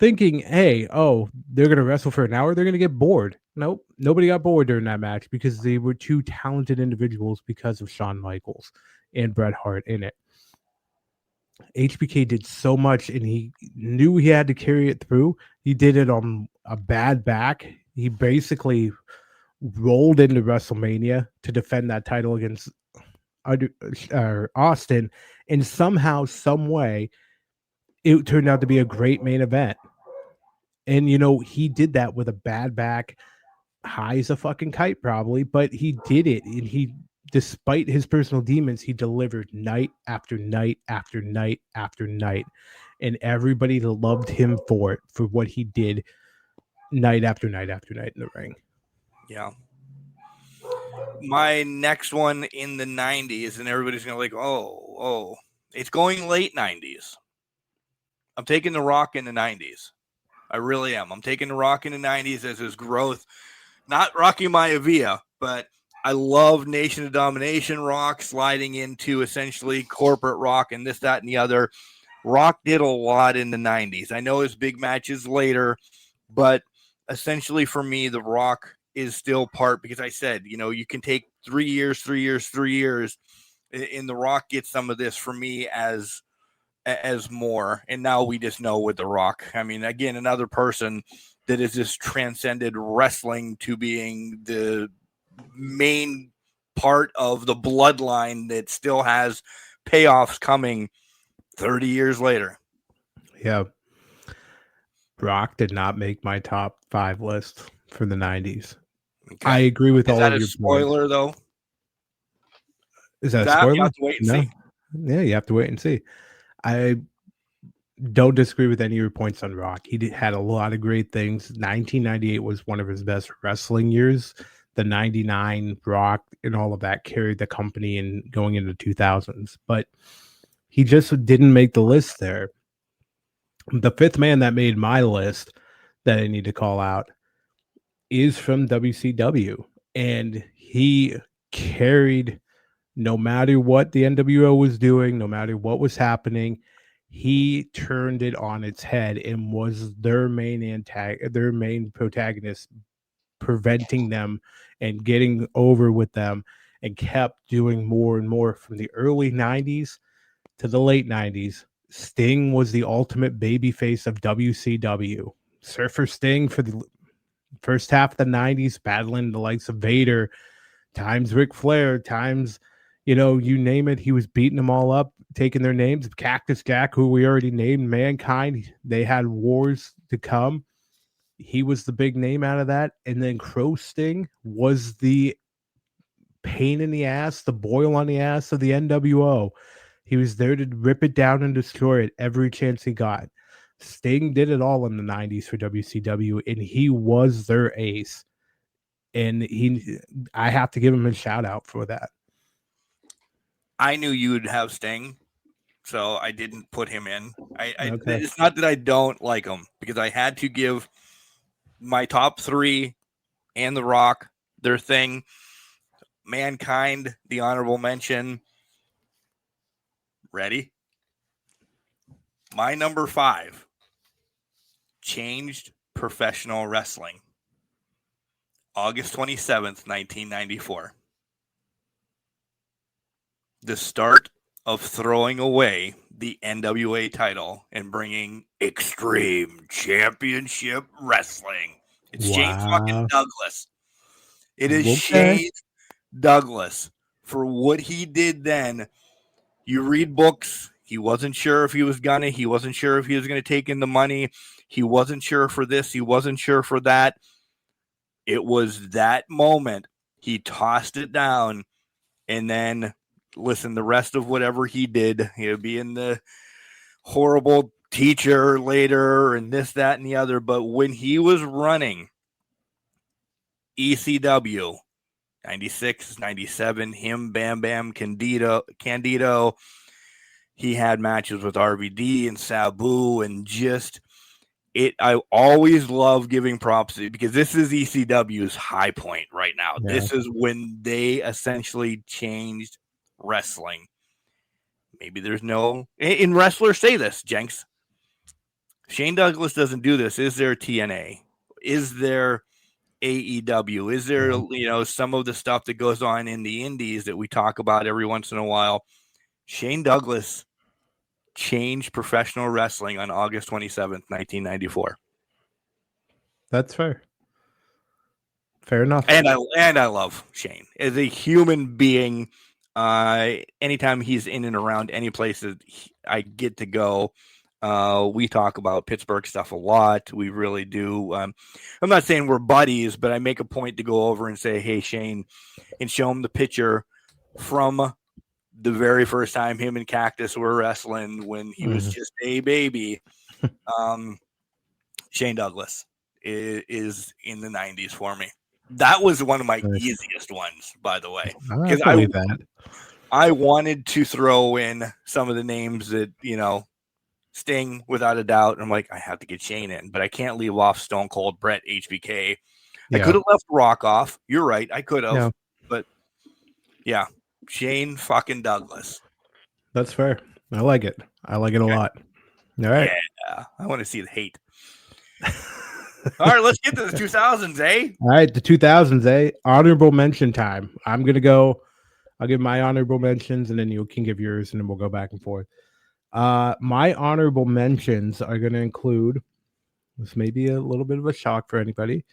Thinking, hey, they're going to wrestle for an hour. They're going to get bored. Nope. Nobody got bored during that match because they were two talented individuals because of Shawn Michaels and Bret Hart in it. HBK did so much and he knew he had to carry it through. He did it on a bad back. He basically rolled into WrestleMania to defend that title against Austin, and somehow, some way, it turned out to be a great main event. And, he did that with a bad back, high as a fucking kite probably, but he did it. And despite his personal demons, he delivered night after night after night after night. And everybody loved him for what he did night after night after night in the ring. Yeah. My next one in the 90s, and everybody's going to like, it's going late 90s. I'm taking The Rock in the 90s. I really am. I'm taking The Rock in the 90s as his growth. Not Rocky Maivia, but I love Nation of Domination Rock sliding into essentially corporate Rock and this, that, and the other. Rock did a lot in the 90s. I know his big matches later, but essentially for me, The Rock is still part, because I said, you can take 3 years, and The Rock gets some of this for me as more. And now we just know with The Rock. I mean, again, another person that has just transcended wrestling to being the main part of the bloodline that still has payoffs coming 30 years later. Yeah. Rock did not make my top 5 list for the 90s. Okay. I agree with all of your points. Is that a spoiler, though? Is that a spoiler? You have to wait and see. Yeah, you have to wait and see. I don't disagree with any of your points on Rock. He had a lot of great things. 1998 was one of his best wrestling years. The 99 Rock and all of that carried the company and going into 2000s. But he just didn't make the list there. The fifth man that made my list that I need to call out is from WCW. And he carried, no matter what the NWO was doing, no matter what was happening, he turned it on its head and was their main protagonist, preventing them and getting over with them, and kept doing more and more from the early 90s to the late 90s. Sting was the ultimate babyface of WCW. Surfer Sting for the first half of the 90s, battling the likes of Vader, times Ric Flair, times, you name it. He was beating them all up, taking their names. Cactus Jack, who we already named, Mankind. They had wars to come. He was the big name out of that. And then Crow Sting was the pain in the ass, the boil on the ass of the NWO. He was there to rip it down and destroy it every chance he got. Sting did it all in the 90s for WCW, and he was their ace. And I have to give him a shout out for that. I knew you'd have Sting, so I didn't put him in. Okay. It's not that I don't like him, because I had to give my top three and The Rock their thing. Mankind, the honorable mention. Ready? My number 5 changed professional wrestling. August 27th, 1994. The start of throwing away the NWA title and bringing Extreme Championship Wrestling. It's Shane fucking Douglas. It is Shane Douglas. For what he did then, you read books. He wasn't sure if he was gonna. He wasn't sure if he was going to take in the money. He wasn't sure for this. He wasn't sure for that. It was that moment. He tossed it down, and then, listen, the rest of whatever he did, he'll be in the horrible teacher later and this, that, and the other. But when he was running ECW, 96, 97, him, Bam Bam, Candido, he had matches with RVD and Sabu, and just it. I always love giving props to, because this is ECW's high point right now. Yeah. This is when they essentially changed wrestling. Maybe there's no, in wrestlers say this, Jenks. Shane Douglas doesn't do this. Is there TNA? Is there AEW? Is there, some of the stuff that goes on in the indies that we talk about every once in a while? Shane Douglas changed professional wrestling on August 27th, 1994. That's fair. Fair enough. And I love Shane as a human being. Anytime he's in and around any place that I get to go, we talk about Pittsburgh stuff a lot. We really do. I'm not saying we're buddies, but I make a point to go over and say, hey, Shane, and show him the picture from the very first time him and Cactus were wrestling when he was just a baby. Shane Douglas is in the 90s for me. That was one of my easiest ones, by the way, because I wanted to throw in some of the names that, Sting, without a doubt. I'm like, I have to get Shane in, but I can't leave off Stone Cold, Brett, HBK. Yeah. I could have left Rock off. You're right. I could have, but yeah, Shane fucking Douglas. That's fair. I like it. I like it a lot. All right. Yeah. I want to see the hate. All right, let's get to the 2000s, eh? All right, the 2000s, eh? Honorable mention time. I'm going to go. I'll give my honorable mentions, and then you can give yours, and then we'll go back and forth. My honorable mentions are going to include, this may be a little bit of a shock for anybody,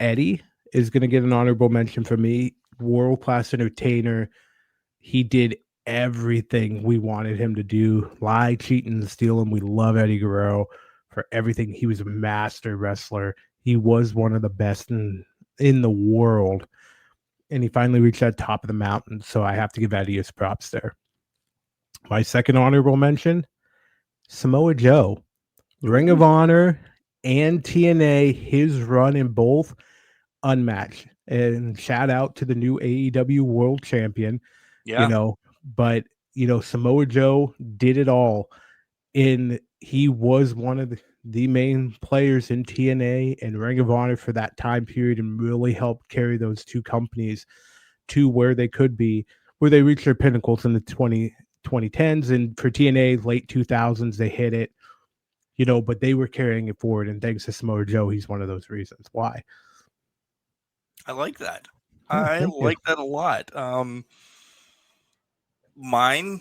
Eddie is going to get an honorable mention for me. World-class entertainer. He did everything we wanted him to do. Lie, cheat, and steal him. We love Eddie Guerrero for everything. He was a master wrestler. He was one of the best in the world. And he finally reached that top of the mountain. So I have to give Eddie his props there. My second honorable mention, Samoa Joe. Ring of Honor and TNA, his run in both, unmatched. And shout out to the new AEW World Champion. Yeah. But Samoa Joe did it all. He was one of the main players in TNA and Ring of Honor for that time period, and really helped carry those two companies to where they could be, where they reached their pinnacles in the 2010s. And for TNA, late 2000s, they hit it, but they were carrying it forward. And thanks to Samoa Joe, he's one of those reasons why. I like that. I like that a lot. Mine,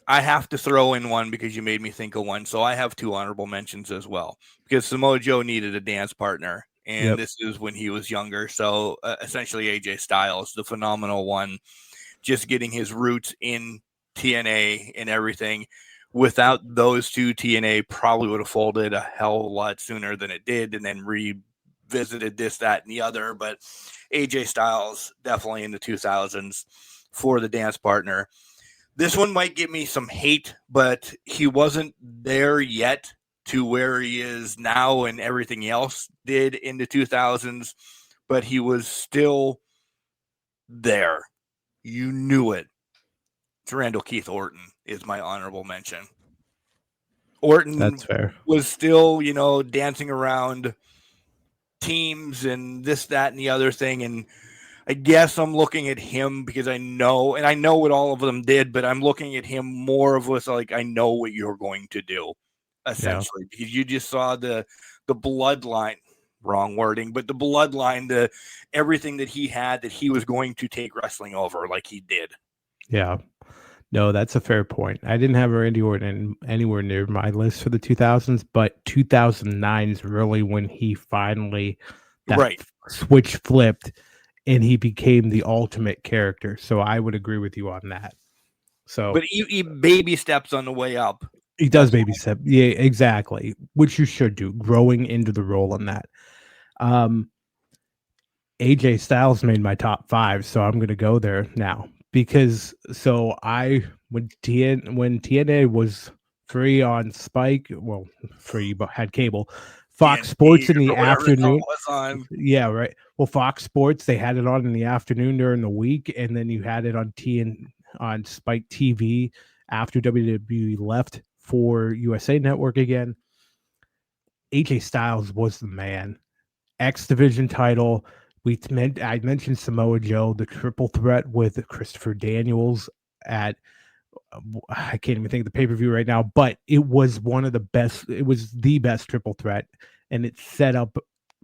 I have to throw in one because you made me think of one. So I have two honorable mentions as well, because Samoa Joe needed a dance partner. And this is when he was younger. So essentially AJ Styles, the phenomenal one, just getting his roots in TNA and everything. Without those two, TNA probably would have folded a hell of a lot sooner than it did, and then revisited this, that, and the other. But AJ Styles definitely in the 2000s for the dance partner. This one might get me some hate, but he wasn't there yet to where he is now and everything else did in the 2000s, but he was still there. You knew it. It's Randall Keith Orton is my honorable mention. Orton That's fair. was still, dancing around teams and this, that, and the other thing. And I guess I'm looking at him because I know what all of them did, but I'm looking at him more of us like, I know what you're going to do, essentially, because you just saw the bloodline, wrong wording, but the bloodline, the everything that he had, that he was going to take wrestling over like he did. Yeah. No, that's a fair point. I didn't have Randy Orton anywhere near my list for the 2000s, but 2009 is really when he finally switch flipped and he became the ultimate character. So I would agree with you on that. So, but he baby steps on the way up. He does baby step. Yeah, exactly. Which you should do, growing into the role in that. AJ Styles made my top 5, so I'm going to go there now. Because when TNA was free on Spike, well, free but had cable, Fox Sports in the afternoon. Yeah, right. Well, Fox Sports, they had it on in the afternoon during the week, and then you had it on on Spike TV after WWE left for USA Network again. AJ Styles was the man. X Division title. I mentioned Samoa Joe, the triple threat with Christopher Daniels at, I can't even think of the pay-per-view right now, but it was one of the best. It was the best triple threat, and it set up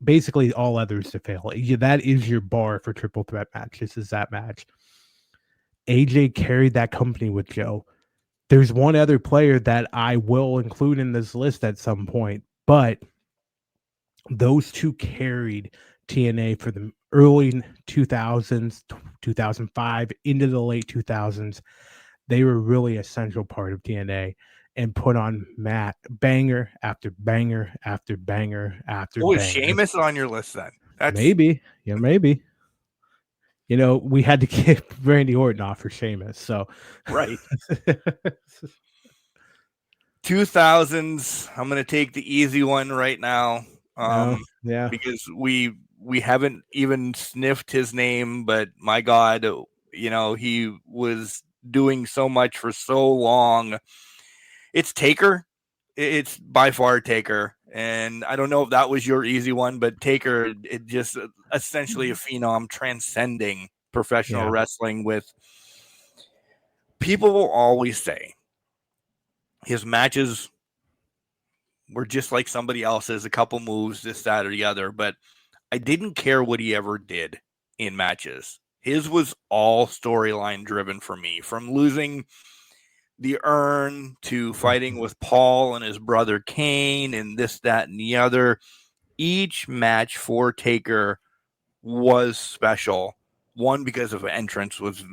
basically all others to fail. That is your bar for triple threat matches, is that match. AJ carried that company with Joe. There's one other player that I will include in this list at some point, but those two carried TNA for the early 2000s, 2005 into the late 2000s. They were really a central part of TNA and put on banger after banger after banger after banger. Was Sheamus on your list then? Maybe. We had to get Randy Orton off for Sheamus. So right. 2000s. I'm going to take the easy one right now. Because we haven't even sniffed his name, but my God, he was doing so much for so long. It's Taker. It's by far Taker. And I don't know if that was your easy one, but Taker, it just essentially a phenom transcending professional wrestling. With people will always say his matches were just like somebody else's, a couple moves, this, that, or the other. But I didn't care what he ever did in matches. His was all storyline driven for me, from losing the urn to fighting with Paul and his brother Kane and this, that, and the other. Each match for Taker was special. One, because of entrance, was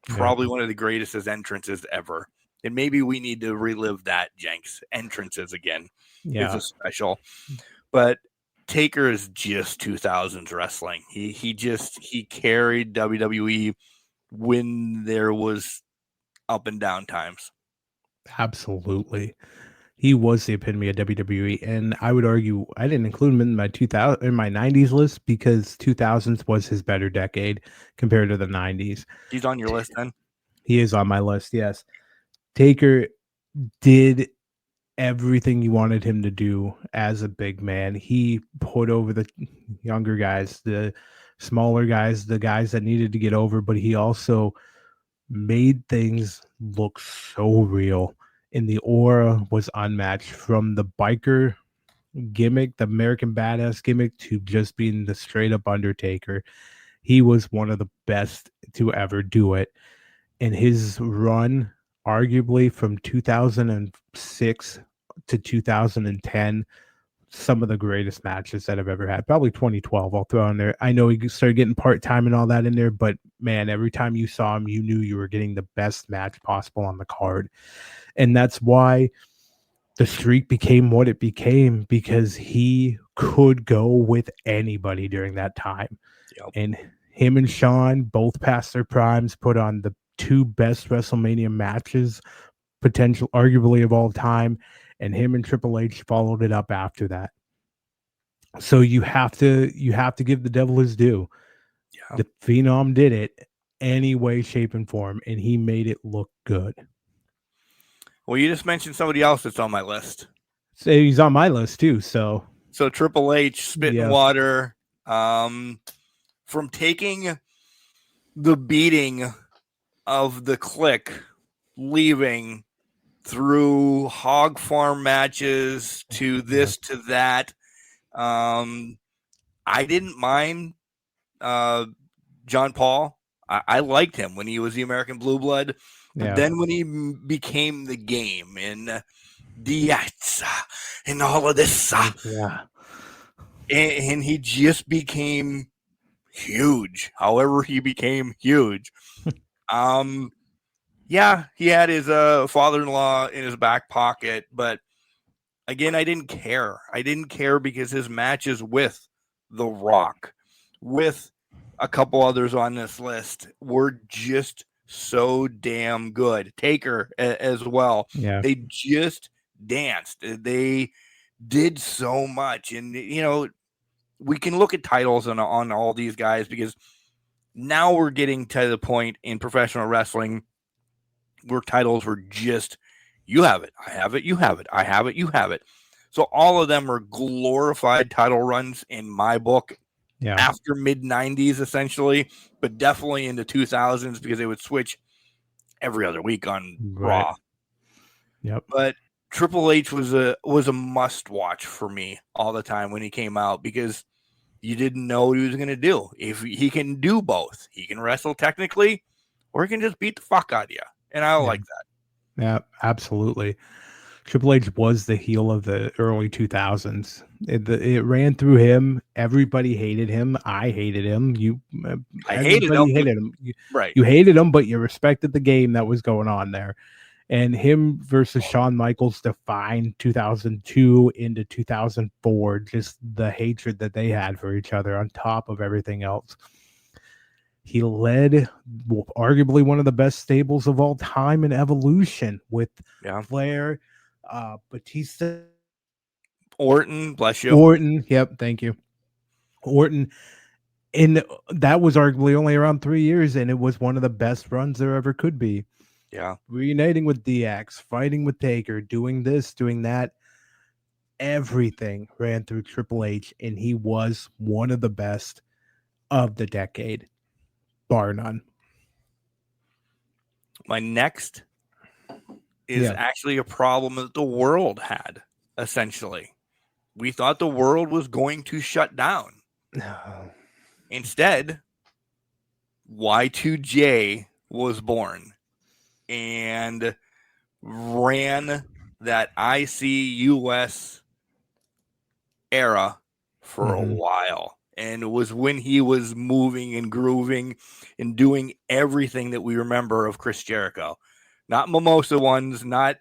probably one of the greatest entrances ever. And maybe we need to relive that, Jenks. Entrances again. It's a special. But Taker is just 2000s wrestling. He carried WWE when there was up and down times. Absolutely. He was the epitome of WWE, and I would argue I didn't include him in my 90s list because 2000s was his better decade compared to the 90s. He's on your list then? He is on my list, yes. Taker did everything you wanted him to do as a big man. He put over the younger guys, the smaller guys, the guys that needed to get over, but he also made things look so real. And the aura was unmatched, from the biker gimmick, the American Badass gimmick, to just being the straight up Undertaker. He was one of the best to ever do it. And his run, arguably from 2006 to 2010, some of the greatest matches that I've ever had. Probably 2012 I'll throw in there. I know he started getting part-time and all that in there, but man, every time you saw him, you knew you were getting the best match possible on the card. And that's why the streak became what it became, because he could go with anybody during that time. And him and Shawn, both past their primes, put on the two best WrestleMania matches, potential arguably of all time, and him and Triple H followed it up after that. So you have to give the devil his due. Yeah. The Phenom did it any way, shape, and form, and he made it look good. Well, you just mentioned somebody else that's on my list. So he's on my list too. So Triple H, spit in water, from taking the beating of the Click, leaving through hog farm matches to this to that. I didn't mind John Paul. I liked him when he was the American Blue Blood. But then when he became the Game in DX and all of this, and he just became huge. However, he became huge. Yeah, he had his father-in-law in his back pocket, but again, I didn't care. I didn't care because his matches with The Rock, with a couple others on this list, were just so damn good. Taker as well. Yeah. They just danced. They did so much. And, you know, we can look at titles on all these guys because now we're getting to the point in professional wrestling where titles were just, you have it, I have it, you have it, I have it, you have it. So all of them are glorified title runs in my book. Yeah. After mid-90s, essentially, but definitely in the 2000s because they would switch every other week on Raw. Yep. But Triple H was a must-watch for me all the time when he came out because you didn't know what he was going to do. If he can do both, he can wrestle technically, or he can just beat the fuck out of you. And I like that. Yeah, absolutely. Triple H was the heel of the early 2000s. It ran through him. Everybody hated him. I hated him. I hated him. Right. You hated him, but you respected the game that was going on there. And him versus Shawn Michaels defined 2002 into 2004, just the hatred that they had for each other on top of everything else. He led arguably one of the best stables of all time in Evolution with Flair, Batista, Orton, bless you. Orton, yep, thank you. Orton. And that was arguably only around 3 years, and it was one of the best runs there ever could be. Yeah. Reuniting with DX, fighting with Taker, doing this, doing that. Everything ran through Triple H, and he was one of the best of the decade, bar none. My next is actually a problem that the world had, essentially. We thought the world was going to shut down. Instead, Y2J was born and ran that ICUS era for a while. And it was when he was moving and grooving and doing everything that we remember of Chris Jericho. Not Mimosa ones, not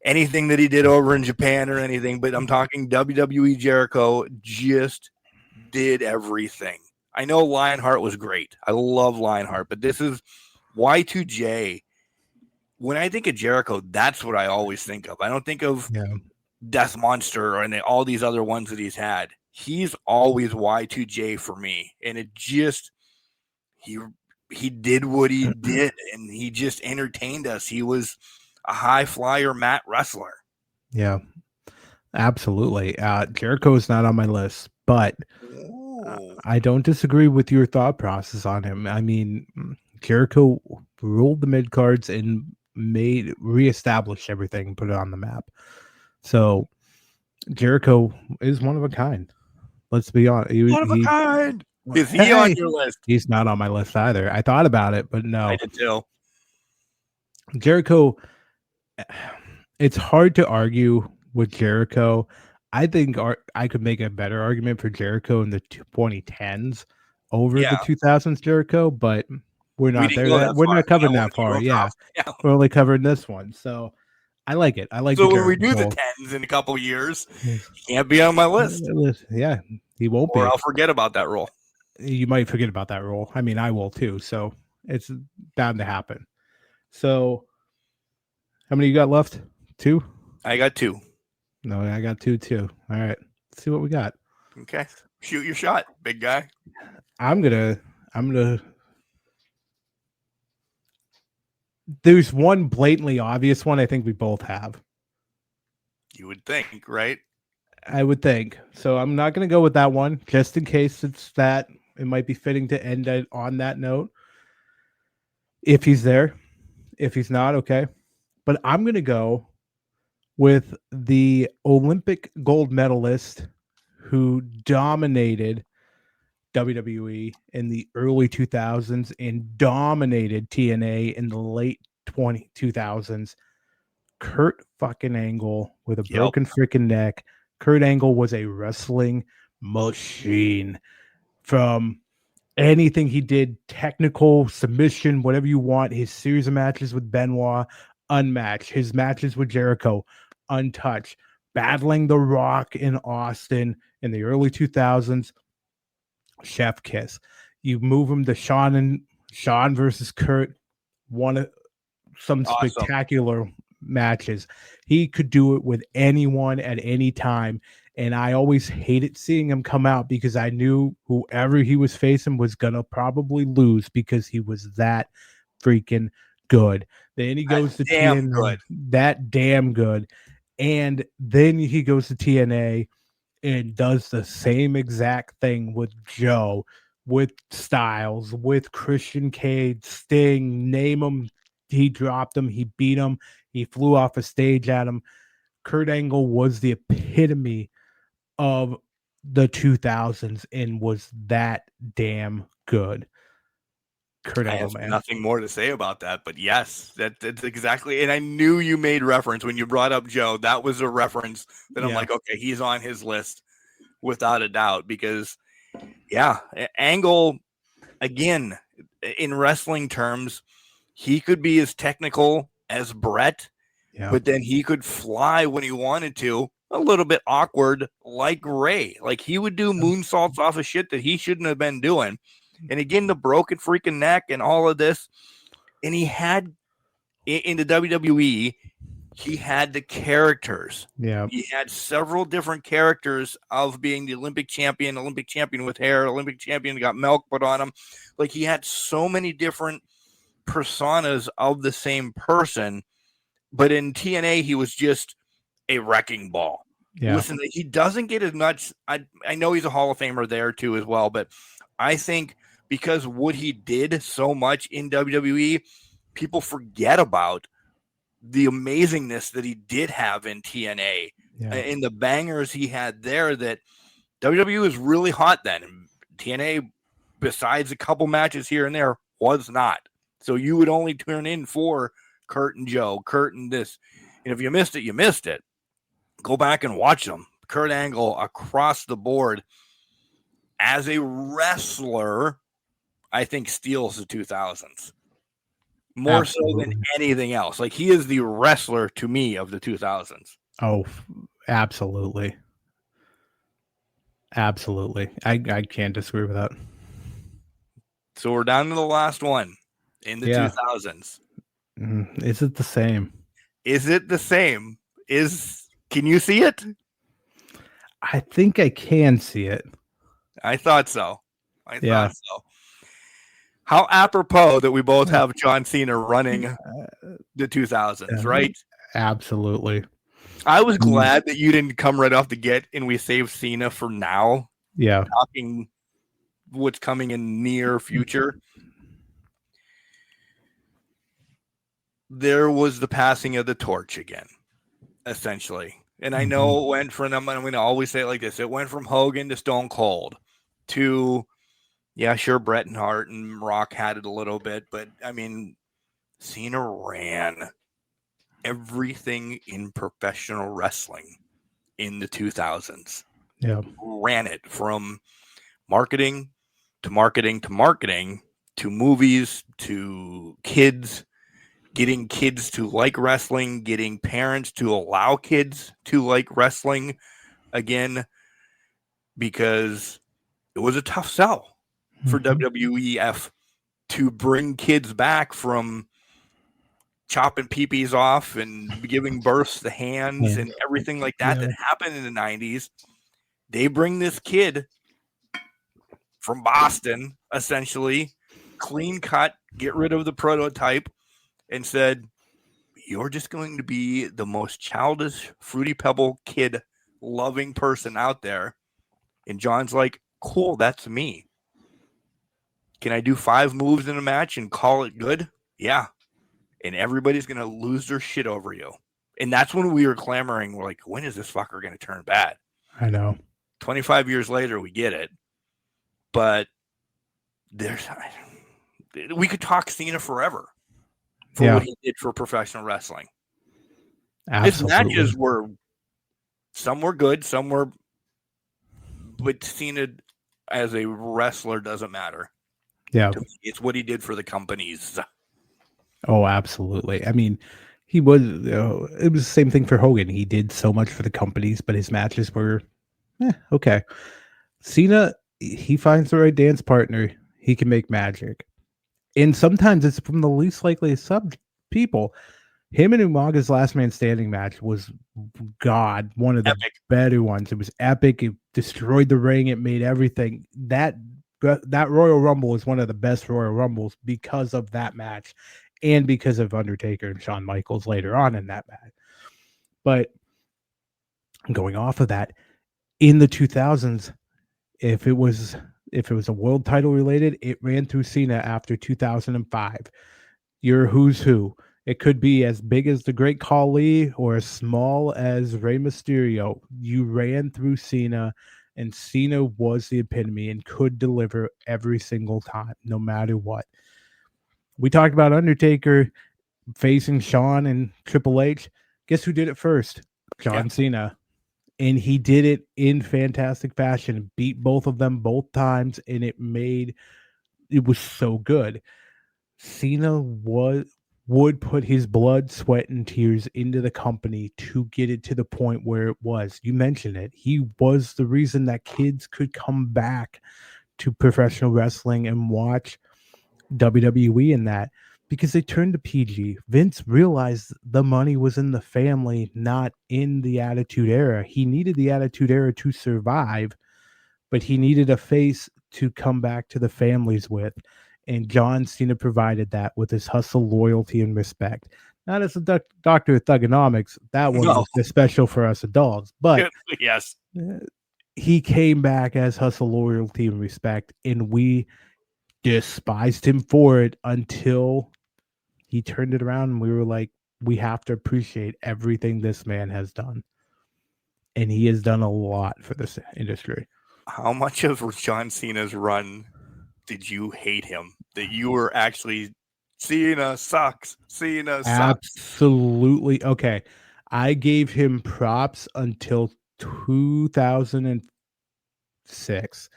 anything that he did over in Japan or anything, but I'm talking WWE Jericho just did everything. I know Lionheart was great. I love Lionheart, but this is Y2J. When I think of Jericho, that's what I always think of. I don't think of Death Monster or all these other ones that he's had. He's always Y2J for me. And it just, he did what he did, and he just entertained us. He was a high flyer mat wrestler. Yeah, absolutely. Jericho is not on my list, but I don't disagree with your thought process on him. I mean, Jericho ruled the mid cards and reestablished everything and put it on the map. So Jericho is one of a kind. Let's be honest. One of a kind. Is he on your list? He's not on my list either. I thought about it, but no. I did too. Jericho, it's hard to argue with Jericho. I think I could make a better argument for Jericho in the 2010s over the 2000s Jericho, but we're not there. We're not covering that far. Yeah. We're only covering this one. So I like it. I like so when we do the 10s in a couple years, he can't be on my list. Yeah, he won't be. Or I'll forget about that role. You might forget about that role. I mean, I will too. So It's bound to happen. So, how many you got left? 2? I got 2. No, I got 2 too. All right. Let's see what we got. Okay. Shoot your shot, big guy. I'm gonna there's one blatantly obvious one I think we both have. You would think, right? I would think. So I'm not gonna go with that one, just in case it's that. It might be fitting to end it on that note. If he's there. If he's not, okay. But I'm gonna go with the Olympic gold medalist who dominated WWE in the early 2000s and dominated TNA in the late 2000s. Kurt fucking Angle with a broken freaking neck. Kurt Angle was a wrestling machine. From anything he did, technical, submission, whatever you want, his series of matches with Benoit, unmatched. His matches with Jericho, untouched. Battling The Rock in Austin in the early 2000s, chef kiss. You move him to Sean versus Kurt, some Awesome. spectacular matches. He could do it with anyone at any time. And I always hated seeing him come out because I knew whoever he was facing was going to probably lose because he was that freaking good. Then he goes to TNA. That damn good. And then he goes to TNA and does the same exact thing with Joe, with Styles, with Christian Cage, Sting, name him. He dropped him. He beat him. He flew off a stage at him. Kurt Angle was the epitome of the 2000s and was that damn good. Kurt Angle, I have nothing more to say about that, but yes, that's exactly. And I knew you made reference when you brought up Joe. That was a reference that I'm like, okay, he's on his list without a doubt because, yeah, Angle, again, in wrestling terms, he could be as technical as Brett, but then he could fly when he wanted to. A little bit awkward, like Ray. Like he would do moonsaults off of shit that he shouldn't have been doing. And again, the broken freaking neck and all of this. And he had, in the WWE, he had the characters. Yeah. He had several different characters of being the Olympic champion with hair, Olympic champion got milk put on him. Like he had so many different personas of the same person. But in TNA, he was just a wrecking ball. Yeah. Listen, he doesn't get as much. I know he's a Hall of Famer there too as well, but I think because what he did so much in WWE, people forget about the amazingness that he did have in TNA and the bangers he had there. That WWE was really hot then. And TNA, besides a couple matches here and there, was not. So you would only turn in for Kurt and Joe, Kurt and this. And if you missed it, you missed it. Go back and watch them. Kurt Angle across the board as a wrestler, I think steals the 2000s more so than anything else. Like he is the wrestler to me of the 2000s. Oh, absolutely. Absolutely. I can't disagree with that. So we're down to the last one in the 2000s. Is it the same? Is it the same? Can you see it? I think I can see it. I thought so. I thought so. How apropos that we both have John Cena running the 2000s, right? Absolutely. I was glad that you didn't come right off the get and we saved Cena for now. Yeah. Talking what's coming in near future. There was the passing of the torch again, essentially. And I know it went from, I'm going to always say it like this, it went from Hogan to Stone Cold to, yeah, sure, Bret and Hart and Rock had it a little bit, but I mean, Cena ran everything in professional wrestling in the 2000s. Yeah. Ran it from marketing to marketing to marketing to movies to kids, getting kids to like wrestling, getting parents to allow kids to like wrestling again, because it was a tough sell for WWEF to bring kids back from chopping peepees off and giving births to hands and everything like that that happened in the 90s. They bring this kid from Boston, essentially, clean cut, get rid of the prototype, and said, you're just going to be the most childish, Fruity Pebble kid loving person out there. And John's like, cool, that's me. Can I do 5 moves in a match and call it good? Yeah. And everybody's going to lose their shit over you. And that's when we were clamoring. We're like, when is this fucker going to turn bad? I know. 25 years later, we get it. But we could talk Cena forever for what he did for professional wrestling. Absolutely. His matches were, some were good, some were, but Cena as a wrestler doesn't matter. Yeah. It's what he did for the companies. Oh, absolutely. I mean, he was, it was the same thing for Hogan. He did so much for the companies, but his matches were, okay. Cena, he finds the right dance partner. He can make magic. And sometimes it's from the least likely sub people. Him and Umaga's last man standing match was one of the better ones. It was epic. It destroyed the ring. It made everything. That Royal Rumble is one of the best Royal Rumbles because of that match and because of Undertaker and Shawn Michaels later on in that match. But going off of that, in the 2000s, if it was a world title related, it ran through Cena after 2005. Your who's who. It could be as big as the Great Khali or as small as Rey Mysterio. You ran through Cena, and Cena was the epitome and could deliver every single time, no matter what. We talked about Undertaker facing Shawn and Triple H. Guess who did it first? John Cena. And he did it in fantastic fashion, beat both of them both times, and it was so good. Cena would put his blood, sweat, and tears into the company to get it to the point where it was. You mentioned it. He was the reason that kids could come back to professional wrestling and watch WWE in that, because they turned to PG. Vince realized the money was in the family, not in the Attitude Era. He needed the Attitude Era to survive, but he needed a face to come back to the families with. And John Cena provided that with his hustle, loyalty, and respect. Not as a doctor of thugonomics. That one was just special for us adults. But yes, he came back as hustle, loyalty, and respect, and we despised him for it until he turned it around, and we were like, we have to appreciate everything this man has done. And he has done a lot for this industry. How much of John Cena's run did you hate him? That you were actually, Cena sucks. Cena sucks. Absolutely. Okay. I gave him props until 2006.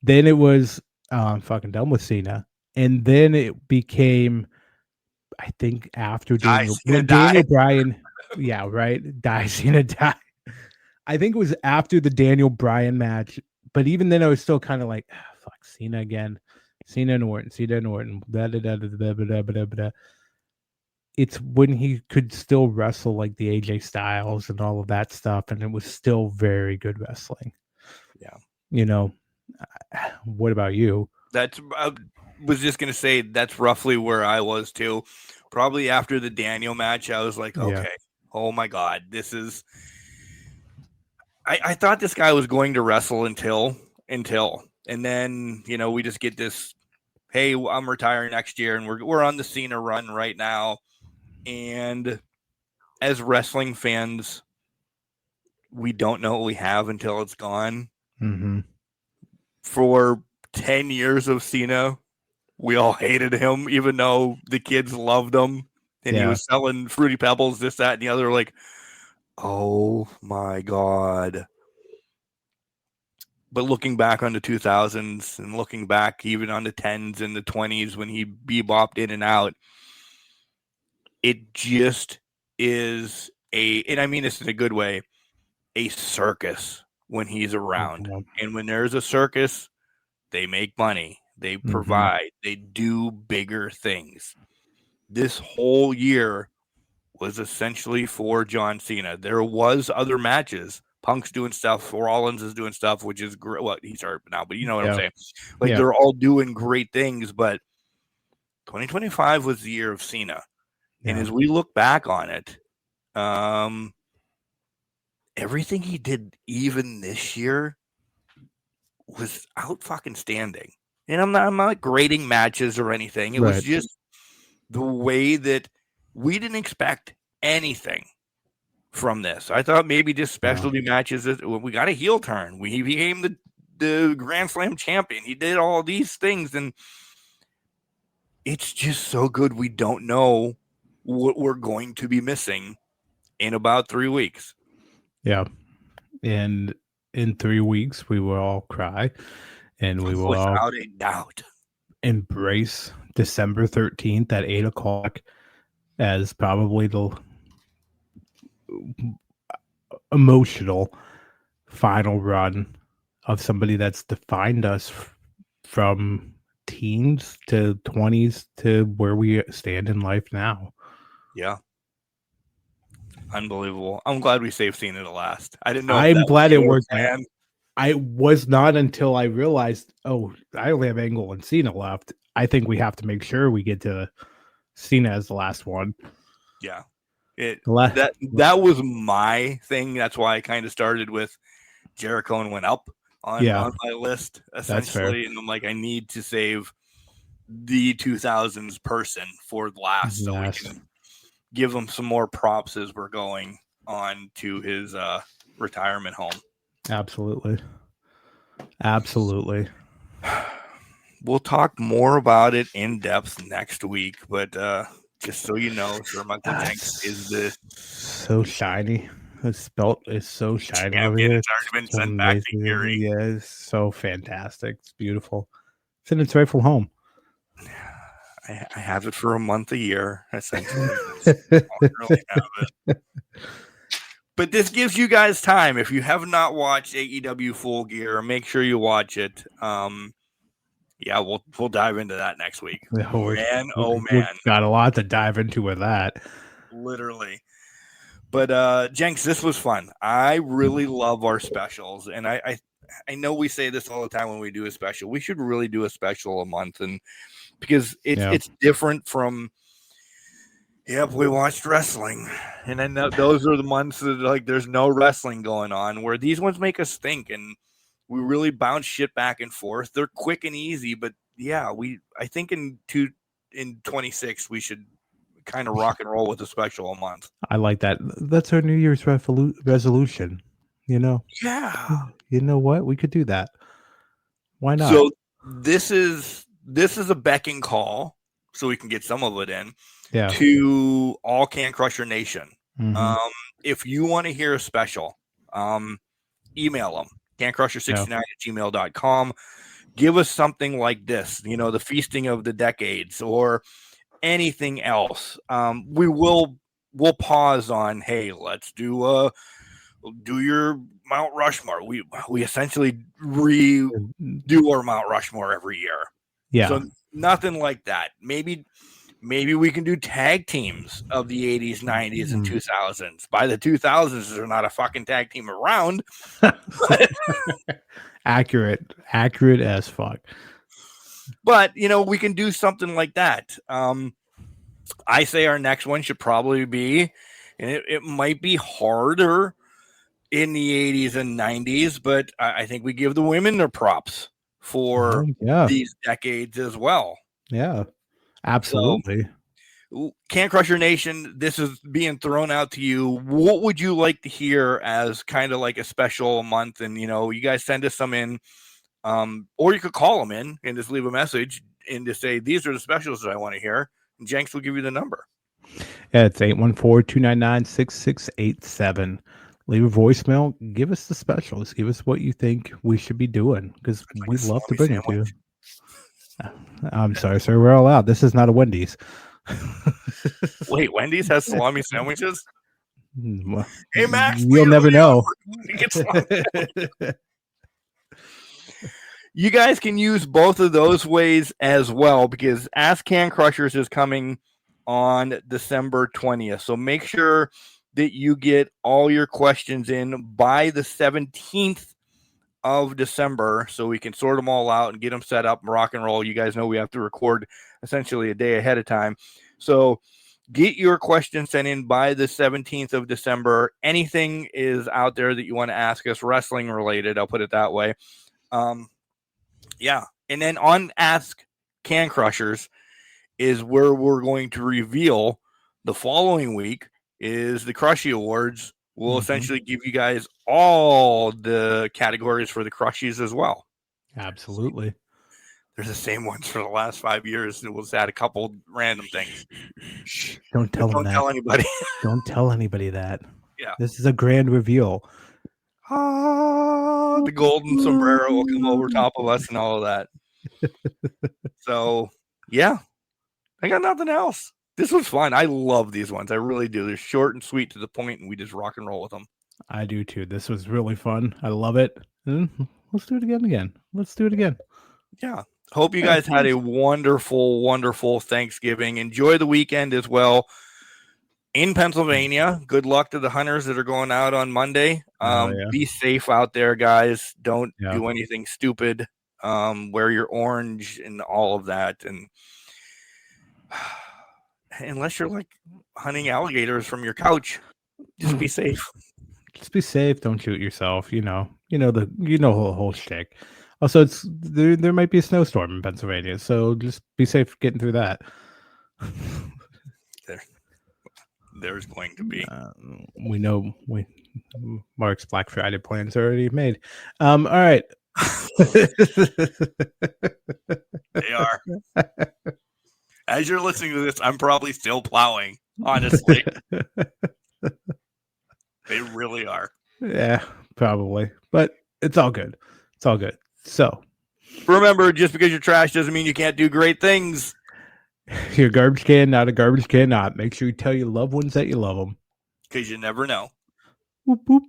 Then it was, I'm fucking done with Cena. And then it became, I think, after Daniel Bryan, yeah, right. Cena died. I think it was after the Daniel Bryan match. But even then, I was still kind of like, fuck, Cena again. Cena and Orton. It's when he could still wrestle like the AJ Styles and all of that stuff, and it was still very good wrestling. Yeah. You know, what about you? I was just going to say that's roughly where I was too. Probably after the Daniel match, I was like, okay, oh my God, this is... I thought this guy was going to wrestle until, and then, we just get this, hey, I'm retiring next year, and we're on the Cena run right now. And as wrestling fans, we don't know what we have until it's gone. Mm-hmm. For 10 years of Cena, we all hated him, even though the kids loved him, and he was selling Fruity Pebbles, this, that, and the other. Like, oh my God. But looking back on the 2000s and looking back even on the 10s and the 20s when he bebopped in and out, it just is and I mean this in a good way, a circus when he's around. And when there's a circus, they make money. They provide. They do bigger things. This whole year was essentially for John Cena. There was other matches. Punk's doing stuff. Rollins is doing stuff, which is great. Well, he's hurt now, but you know what I'm saying. Like they're all doing great things, but 2025 was the year of Cena. And as we look back on it, everything he did even this year was out fucking standing. And I'm not grading matches or anything. It was just the way that we didn't expect anything from this. I thought maybe just specialty matches. We got a heel turn. He became the Grand Slam champion. He did all these things, and it's just so good. We don't know what we're going to be missing in about 3 weeks. Yeah. And in 3 weeks, we will all cry, and we will without a doubt embrace December 13th at 8:00 as probably the emotional final run of somebody that's defined us from teens to 20s to where we stand in life now. Yeah. Unbelievable. I'm glad we saved Cena to last. I didn't know. I'm glad it worked. I was not until I realized, I only have Angle and Cena left. I think we have to make sure we get to Cena as the last one. Yeah. That was my thing. That's why I kind of started with Jericho and went up on my list, essentially. And I'm like, I need to save the 2000s person for last so we can give him some more props as we're going on to his retirement home. Absolutely. We'll talk more about it in depth next week, but just so you know, Sir Michael Jenks is so shiny. His belt is so shiny. It's already been sent back to Gary. Yeah, it's so fantastic. It's beautiful. It's in its rightful home. I have it for a month a year, essentially. I don't really have it. But this gives you guys time. If you have not watched AEW Full Gear, make sure you watch it. We'll dive into that next week. Man. We've got a lot to dive into with that. Literally. But Jenks, this was fun. I really love our specials. And I know we say this all the time when we do a special. We should really do a special a month, and because it's different from we watched wrestling. And then those are the months that like there's no wrestling going on, where these ones make us think and we really bounce shit back and forth. They're quick and easy, but I think in 26 we should kind of rock and roll with a special a month. I like that. That's our New Year's resolution. You know what? We could do that. Why not? So this is a becking call, so we can get some of it in. To all Can Crusher Nation. Mm-hmm. If you want to hear a special, email them, cancrusher69@gmail.com. Give us something like this, the Feasting of the Decades or anything else. We'll pause on, hey, let's do your Mount Rushmore. We essentially redo our Mount Rushmore every year. Yeah. So nothing like that. Maybe we can do tag teams of the 80s, 90s, and 2000s. By the 2000s, there's not a fucking tag team around. Accurate as fuck. But, we can do something like that. I say our next one should probably be, and it might be harder in the 80s and 90s, but I think we give the women their props for these decades as well. Yeah. Absolutely. So, Can Crusher Nation, this is being thrown out to you. What would you like to hear as kind of like a special month? And, you guys send us some in, or you could call them in and just leave a message and just say, these are the specials that I want to hear. And Jenks will give you the number. Yeah, it's 814-299-6687. Leave a voicemail. Give us the specials. Give us what you think we should be doing, because we'd love to bring it to you. I'm sorry, sir. We're all out. This is not a Wendy's. Wait, Wendy's has salami sandwiches? Well, hey, Max. You'll never know. you guys can use both of those ways as well, because Ask Can Crushers is coming on December 20th. So make sure that you get all your questions in by the 17th of December so we can sort them all out and get them set up and rock and roll. You guys know we have to record essentially a day ahead of time. So get your questions sent in by the 17th of December. Anything is out there that you want to ask us wrestling related, I'll put it that way. Yeah. And then on Ask Can Crushers is where we're going to reveal the following week is the Crushy Awards. We'll essentially give you guys all the categories for the Crushies as well. Absolutely. They're the same ones for the last 5 years. We'll just add a couple random things. Shh, don't tell them that. Don't tell anybody. Don't tell anybody that. Yeah. This is a grand reveal. The golden sombrero will come over top of us and all of that. So, yeah. I got nothing else. This was fun. I love these ones. I really do. They're short and sweet to the point, and we just rock and roll with them. I do too. This was really fun. I love it. Let's do it again. Let's do it again. Yeah. Hope you guys had a wonderful, wonderful Thanksgiving. Enjoy the weekend as well in Pennsylvania. Good luck to the hunters that are going out on Monday. Be safe out there, guys. Don't do anything stupid. Wear your orange and all of that. And unless you're like hunting alligators from your couch, just be safe. Just be safe. Don't shoot yourself. You know the whole shtick. Also, it's there might be a snowstorm in Pennsylvania, so just be safe getting through that. There's going to be. We know Mark's Black Friday plans are already made. All right. They are. As you're listening to this, I'm probably still plowing, honestly. They really are. Yeah, probably. But it's all good. It's all good. So remember, just because you're trash doesn't mean you can't do great things. You're a garbage can, not a garbage can, not. Make sure you tell your loved ones that you love them. Because you never know. Whoop, whoop.